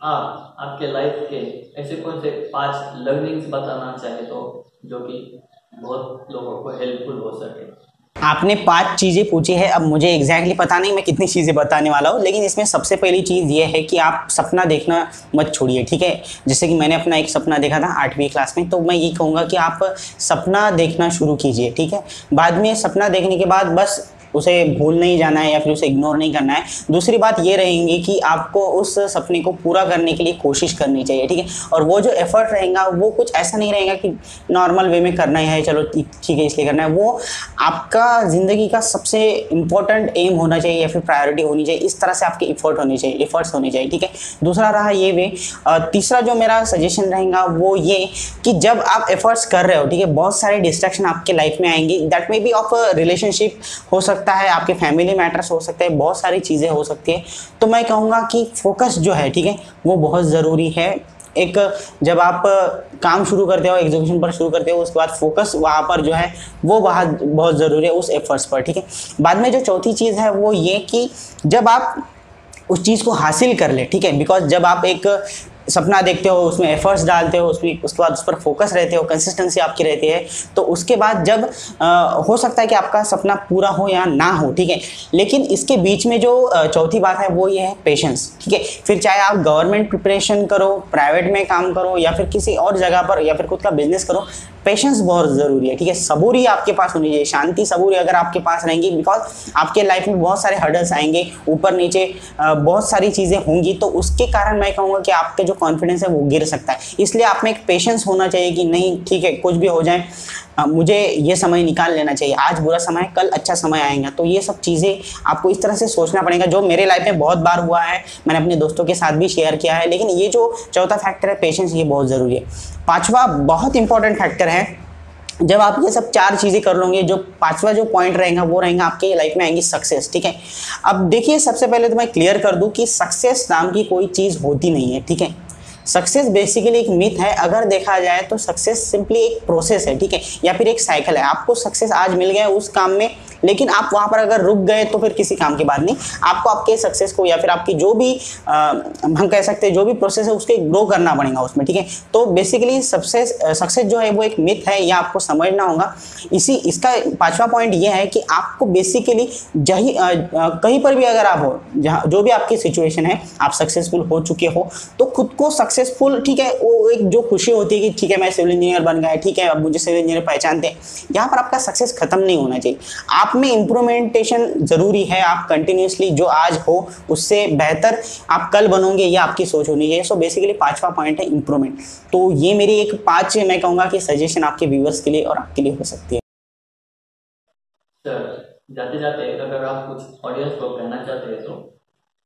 आप आपके लाइफ के ऐसे कौन से 5 लर्निंग्स बताना चाहे तो जो कि बहुत लोगों को हेल्पफुल हो सके। आपने 5 चीज़ें पूछी है, अब मुझे एग्जैक्टली पता नहीं मैं कितनी चीज़ें बताने वाला हूँ, लेकिन इसमें सबसे पहली चीज़ ये है कि आप सपना देखना मत छोड़िए, ठीक है। जैसे कि मैंने अपना एक सपना देखा था 8वीं क्लास में, तो मैं ये कहूँगा कि आप सपना देखना शुरू कीजिए, ठीक है। बाद में सपना देखने के बाद बस उसे भूल नहीं जाना है या फिर उसे इग्नोर नहीं करना है। दूसरी बात ये रहेंगी कि आपको उस सपने को पूरा करने के लिए कोशिश करनी चाहिए, ठीक है। और वो जो एफर्ट रहेगा वो कुछ ऐसा नहीं रहेगा कि नॉर्मल वे में करना है, चलो ठीक है इसलिए करना है। वो आपका ज़िंदगी का सबसे इम्पोर्टेंट एम होना चाहिए या फिर प्रायोरिटी होनी चाहिए। इस तरह से आपके एफर्ट्स होने चाहिए, ठीक है। दूसरा रहा ये वे। तीसरा जो मेरा सजेशन रहेगा वो ये कि जब आप एफर्ट्स कर रहे हो, ठीक है, बहुत सारे डिस्ट्रैक्शन आपके लाइफ में आएंगी। That may B of relationship हो सकता है, आपके फैमिली मैटर्स हो सकते हैं, बहुत सारी चीज़ें हो सकती है। तो मैं कहूँगा कि फोकस जो है, ठीक है, वो बहुत ज़रूरी है। एक जब आप काम शुरू करते हो, एग्जीक्यूशन पर शुरू करते हो, उसके बाद फोकस वहाँ पर जो है वो बहुत ज़रूरी है, उस एफर्ट्स पर, ठीक है। बाद में जो चौथी चीज़ है वो ये कि जब आप उस चीज़ को हासिल कर ले, ठीक है, बिकॉज जब आप एक सपना देखते हो, उसमें एफर्ट्स डालते हो, उसके बाद उस पर फोकस रहते हो, कंसिस्टेंसी आपकी रहती है, तो उसके बाद जब हो सकता है कि आपका सपना पूरा हो या ना हो, ठीक है। लेकिन इसके बीच में जो चौथी बात है वो ये है पेशेंस, ठीक है। फिर चाहे आप गवर्नमेंट प्रिपरेशन करो, प्राइवेट में काम करो या फिर किसी और जगह पर या फिर खुद का बिजनेस करो, पेशेंस बहुत ज़रूरी है, ठीक है। सबूरी आपके पास होनी चाहिए, शांति सबूरी अगर आपके पास रहेंगी, बिकॉज आपके लाइफ में बहुत सारे हर्डल्स आएंगे, ऊपर नीचे बहुत सारी चीज़ें होंगी, तो उसके कारण मैं कहूँगा कि आपके जो कॉन्फिडेंस है वो गिर सकता है। इसलिए आप में एक पेशेंस होना चाहिए कि नहीं ठीक है, कुछ भी हो जाए मुझे ये समय निकाल लेना चाहिए, आज बुरा समय है, कल अच्छा समय आएगा। तो ये सब चीज़ें आपको इस तरह से सोचना पड़ेगा, जो मेरे लाइफ में बहुत बार हुआ है, मैंने अपने दोस्तों के साथ भी शेयर किया है। लेकिन ये जो चौथा फैक्टर है पेशेंस, ये बहुत ज़रूरी है। पांचवा बहुत इंपॉर्टेंट फैक्टर है, जब आप ये सब 4 चीज़ें कर लोगे, जो पांचवा जो पॉइंट रहेगा वो रहेगा आपके लाइफ में आएंगी सक्सेस, ठीक है। अब देखिए, सबसे पहले तो मैं क्लियर कर दूं कि सक्सेस नाम की कोई चीज़ होती नहीं है, ठीक है। सक्सेस बेसिकली एक मिथ है। अगर देखा जाए तो सक्सेस सिंपली एक प्रोसेस है, ठीक है, या फिर एक साइकिल है। आपको सक्सेस आज मिल गया उस काम में, लेकिन आप वहाँ पर अगर रुक गए तो फिर किसी काम की बात नहीं। आपको आपके सक्सेस को या फिर आपकी जो भी हम कह सकते हैं जो भी प्रोसेस है उसके ग्रो करना पड़ेगा उसमें, ठीक है। तो बेसिकली सक्सेस जो है वो एक मिथ है, यह आपको समझना होगा। इसका पांचवा पॉइंट ये है कि आपको बेसिकली कहीं पर भी अगर आप हो, जहाँ जो भी आपकी सिचुएशन है, आप सक्सेसफुल हो चुके हो, तो खुद को सक्सेसफुल, ठीक है, वो एक जो खुशी होती है कि ठीक है मैं सिविल इंजीनियर बन गया, ठीक है अब मुझे सिविल इंजीनियर पहचानते हैं, यहाँ पर आपका सक्सेस खत्म नहीं होना चाहिए। आप में इंप्रूवमेंटेशन जरूरी है। आप कंटिन्यूसली जो आज हो उससे बेहतर आप कल बनोगे, ये आपकी सोच होनी चाहिए। सो बेसिकली पांचवा पॉइंट है इंप्रूवमेंट। तो ये मेरी एक 5 मैं कहूँगा कि सजेशन आपके व्यूअर्स के लिए और आपके लिए हो सकती है। सर, जाते जाते अगर आप कुछ ऑडियंस को कहना चाहते हैं तो?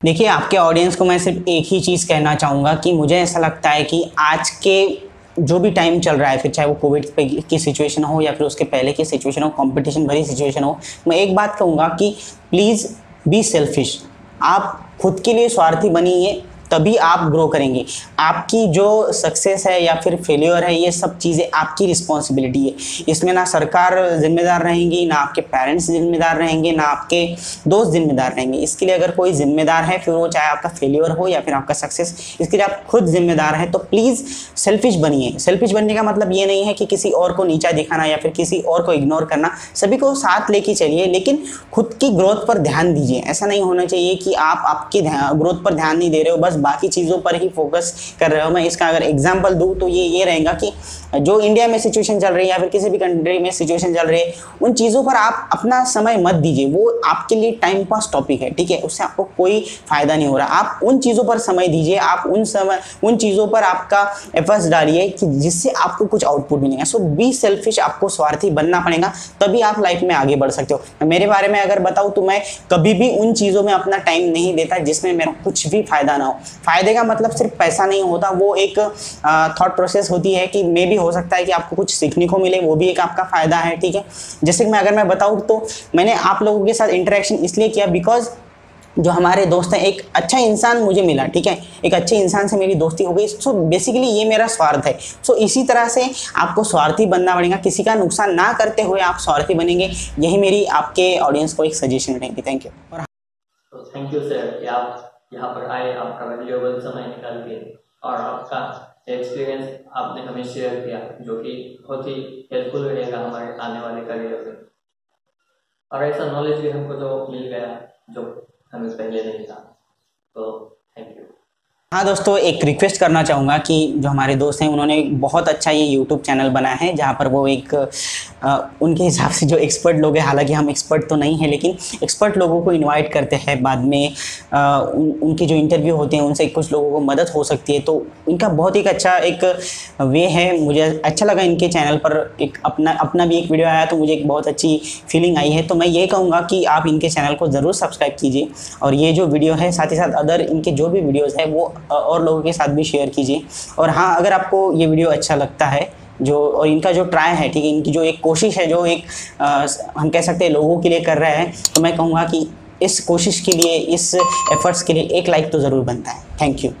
देखिए, आपके ऑडियंस को मैं सिर्फ एक ही चीज़ कहना चाहूँगा कि मुझे ऐसा लगता है कि आज के जो भी टाइम चल रहा है, फिर चाहे वो कोविड की सिचुएशन हो या फिर उसके पहले की सिचुएशन हो, कंपटीशन भरी सिचुएशन हो, मैं एक बात कहूँगा कि प्लीज़ बी सेल्फिश। आप खुद के लिए स्वार्थी बनिए, तभी आप ग्रो करेंगे। आपकी जो सक्सेस है या फिर फेलियर है, ये सब चीज़ें आपकी रिस्पॉन्सिबिलिटी है। इसमें ना सरकार जिम्मेदार रहेंगी, ना आपके पेरेंट्स जिम्मेदार रहेंगे, ना आपके दोस्त जिम्मेदार रहेंगे। इसके लिए अगर कोई जिम्मेदार है, फिर वो चाहे आपका फेलियर हो या फिर आपका सक्सेस, इसके लिए आप खुद जिम्मेदार हैं। तो प्लीज़ सेल्फिश बनिए। सेल्फिश बनने का मतलब ये नहीं है कि किसी और को नीचा दिखाना या फिर किसी और को इग्नोर करना। सभी को साथ लेके चलिए, लेकिन खुद की ग्रोथ पर ध्यान दीजिए। ऐसा नहीं होना चाहिए कि आप आपकी ग्रोथ पर ध्यान नहीं दे रहे हो, बस बाकी चीज़ों पर ही फोकस कर रहे हो। मैं इसका अगर एग्जांपल दूं तो ये रहेगा कि जो इंडिया में सिचुएशन चल रही है या फिर किसी भी कंट्री में सिचुएशन चल रही है, उन चीज़ों पर आप अपना समय मत दीजिए। वो आपके लिए टाइम पास टॉपिक है, ठीक है, उससे आपको कोई फायदा नहीं हो रहा। आप उन चीज़ों पर समय दीजिए, आप उन चीज़ों पर आपका एफर्ट्स डालिए कि जिससे आपको कुछ आउटपुट मिलेगा। सो बी सेल्फिश, आपको स्वार्थी बनना पड़ेगा, तभी आप लाइफ में आगे बढ़ सकते हो। मेरे बारे में अगर बताऊँ तो मैं कभी भी उन चीज़ों में अपना टाइम नहीं देता जिसमें मेरा कुछ भी फायदा ना हो। फायदे का मतलब सिर्फ पैसा नहीं होता, वो एक थॉट प्रोसेस होती है कि मे भी हो सकता है कि आपको कुछ सीखने को मिले, वो भी एक आपका फायदा है, ठीक है। जैसे कि अगर मैं बताऊँ तो मैंने आप लोगों के साथ इंटरेक्शन इसलिए किया बिकॉज जो हमारे दोस्त हैं, एक अच्छा इंसान मुझे मिला, ठीक है, एक अच्छे इंसान से मेरी दोस्ती हो गई। सो बेसिकली ये मेरा स्वार्थ है। सो इसी तरह से आपको स्वार्थी बनना पड़ेगा, किसी का नुकसान ना करते हुए आप स्वार्थी बनेंगे। यही मेरी आपके ऑडियंस को एक सजेशन रहेगी। Thank you. तो थैंक यू सर कि आप यहाँ पर आए, आपका वैल्यूएबल समय निकाल के और आपका एक्सपीरियंस आपने हमें शेयर किया, जो कि बहुत ही हेल्पफुल रहेगा हमारे आने वाले करियर में। और ऐसा नॉलेज भी हमको जो मिल गया जो हमें पहले नहीं था, तो थैंक यू। हाँ दोस्तों, एक रिक्वेस्ट करना चाहूँगा कि जो हमारे दोस्त हैं उन्होंने बहुत अच्छा ये यूट्यूब चैनल बनाया है, जहाँ पर वो एक उनके हिसाब से जो एक्सपर्ट लोग हैं, हालांकि हम एक्सपर्ट तो नहीं हैं, लेकिन एक्सपर्ट लोगों को इनवाइट करते हैं। बाद में उनके जो इंटरव्यू होते हैं उनसे कुछ लोगों को मदद हो सकती है। तो इनका बहुत एक अच्छा एक वे है, मुझे अच्छा लगा इनके चैनल पर एक अपना भी एक वीडियो आया तो मुझे एक बहुत अच्छी फीलिंग आई है। तो मैं ये कहूँगा कि आप इनके चैनल को ज़रूर सब्सक्राइब कीजिए और ये जो वीडियो है साथ ही साथ अदर इनके जो भी वीडियोज़ है वो और लोगों के साथ भी शेयर कीजिए। और हाँ, अगर आपको ये वीडियो अच्छा लगता है जो और इनका जो ट्राई है, ठीक है, इनकी जो एक कोशिश है, जो एक हम कह सकते हैं लोगों के लिए कर रहे हैं, तो मैं कहूँगा कि इस कोशिश के लिए, इस एफर्ट्स के लिए एक लाइक तो ज़रूर बनता है। Thank you.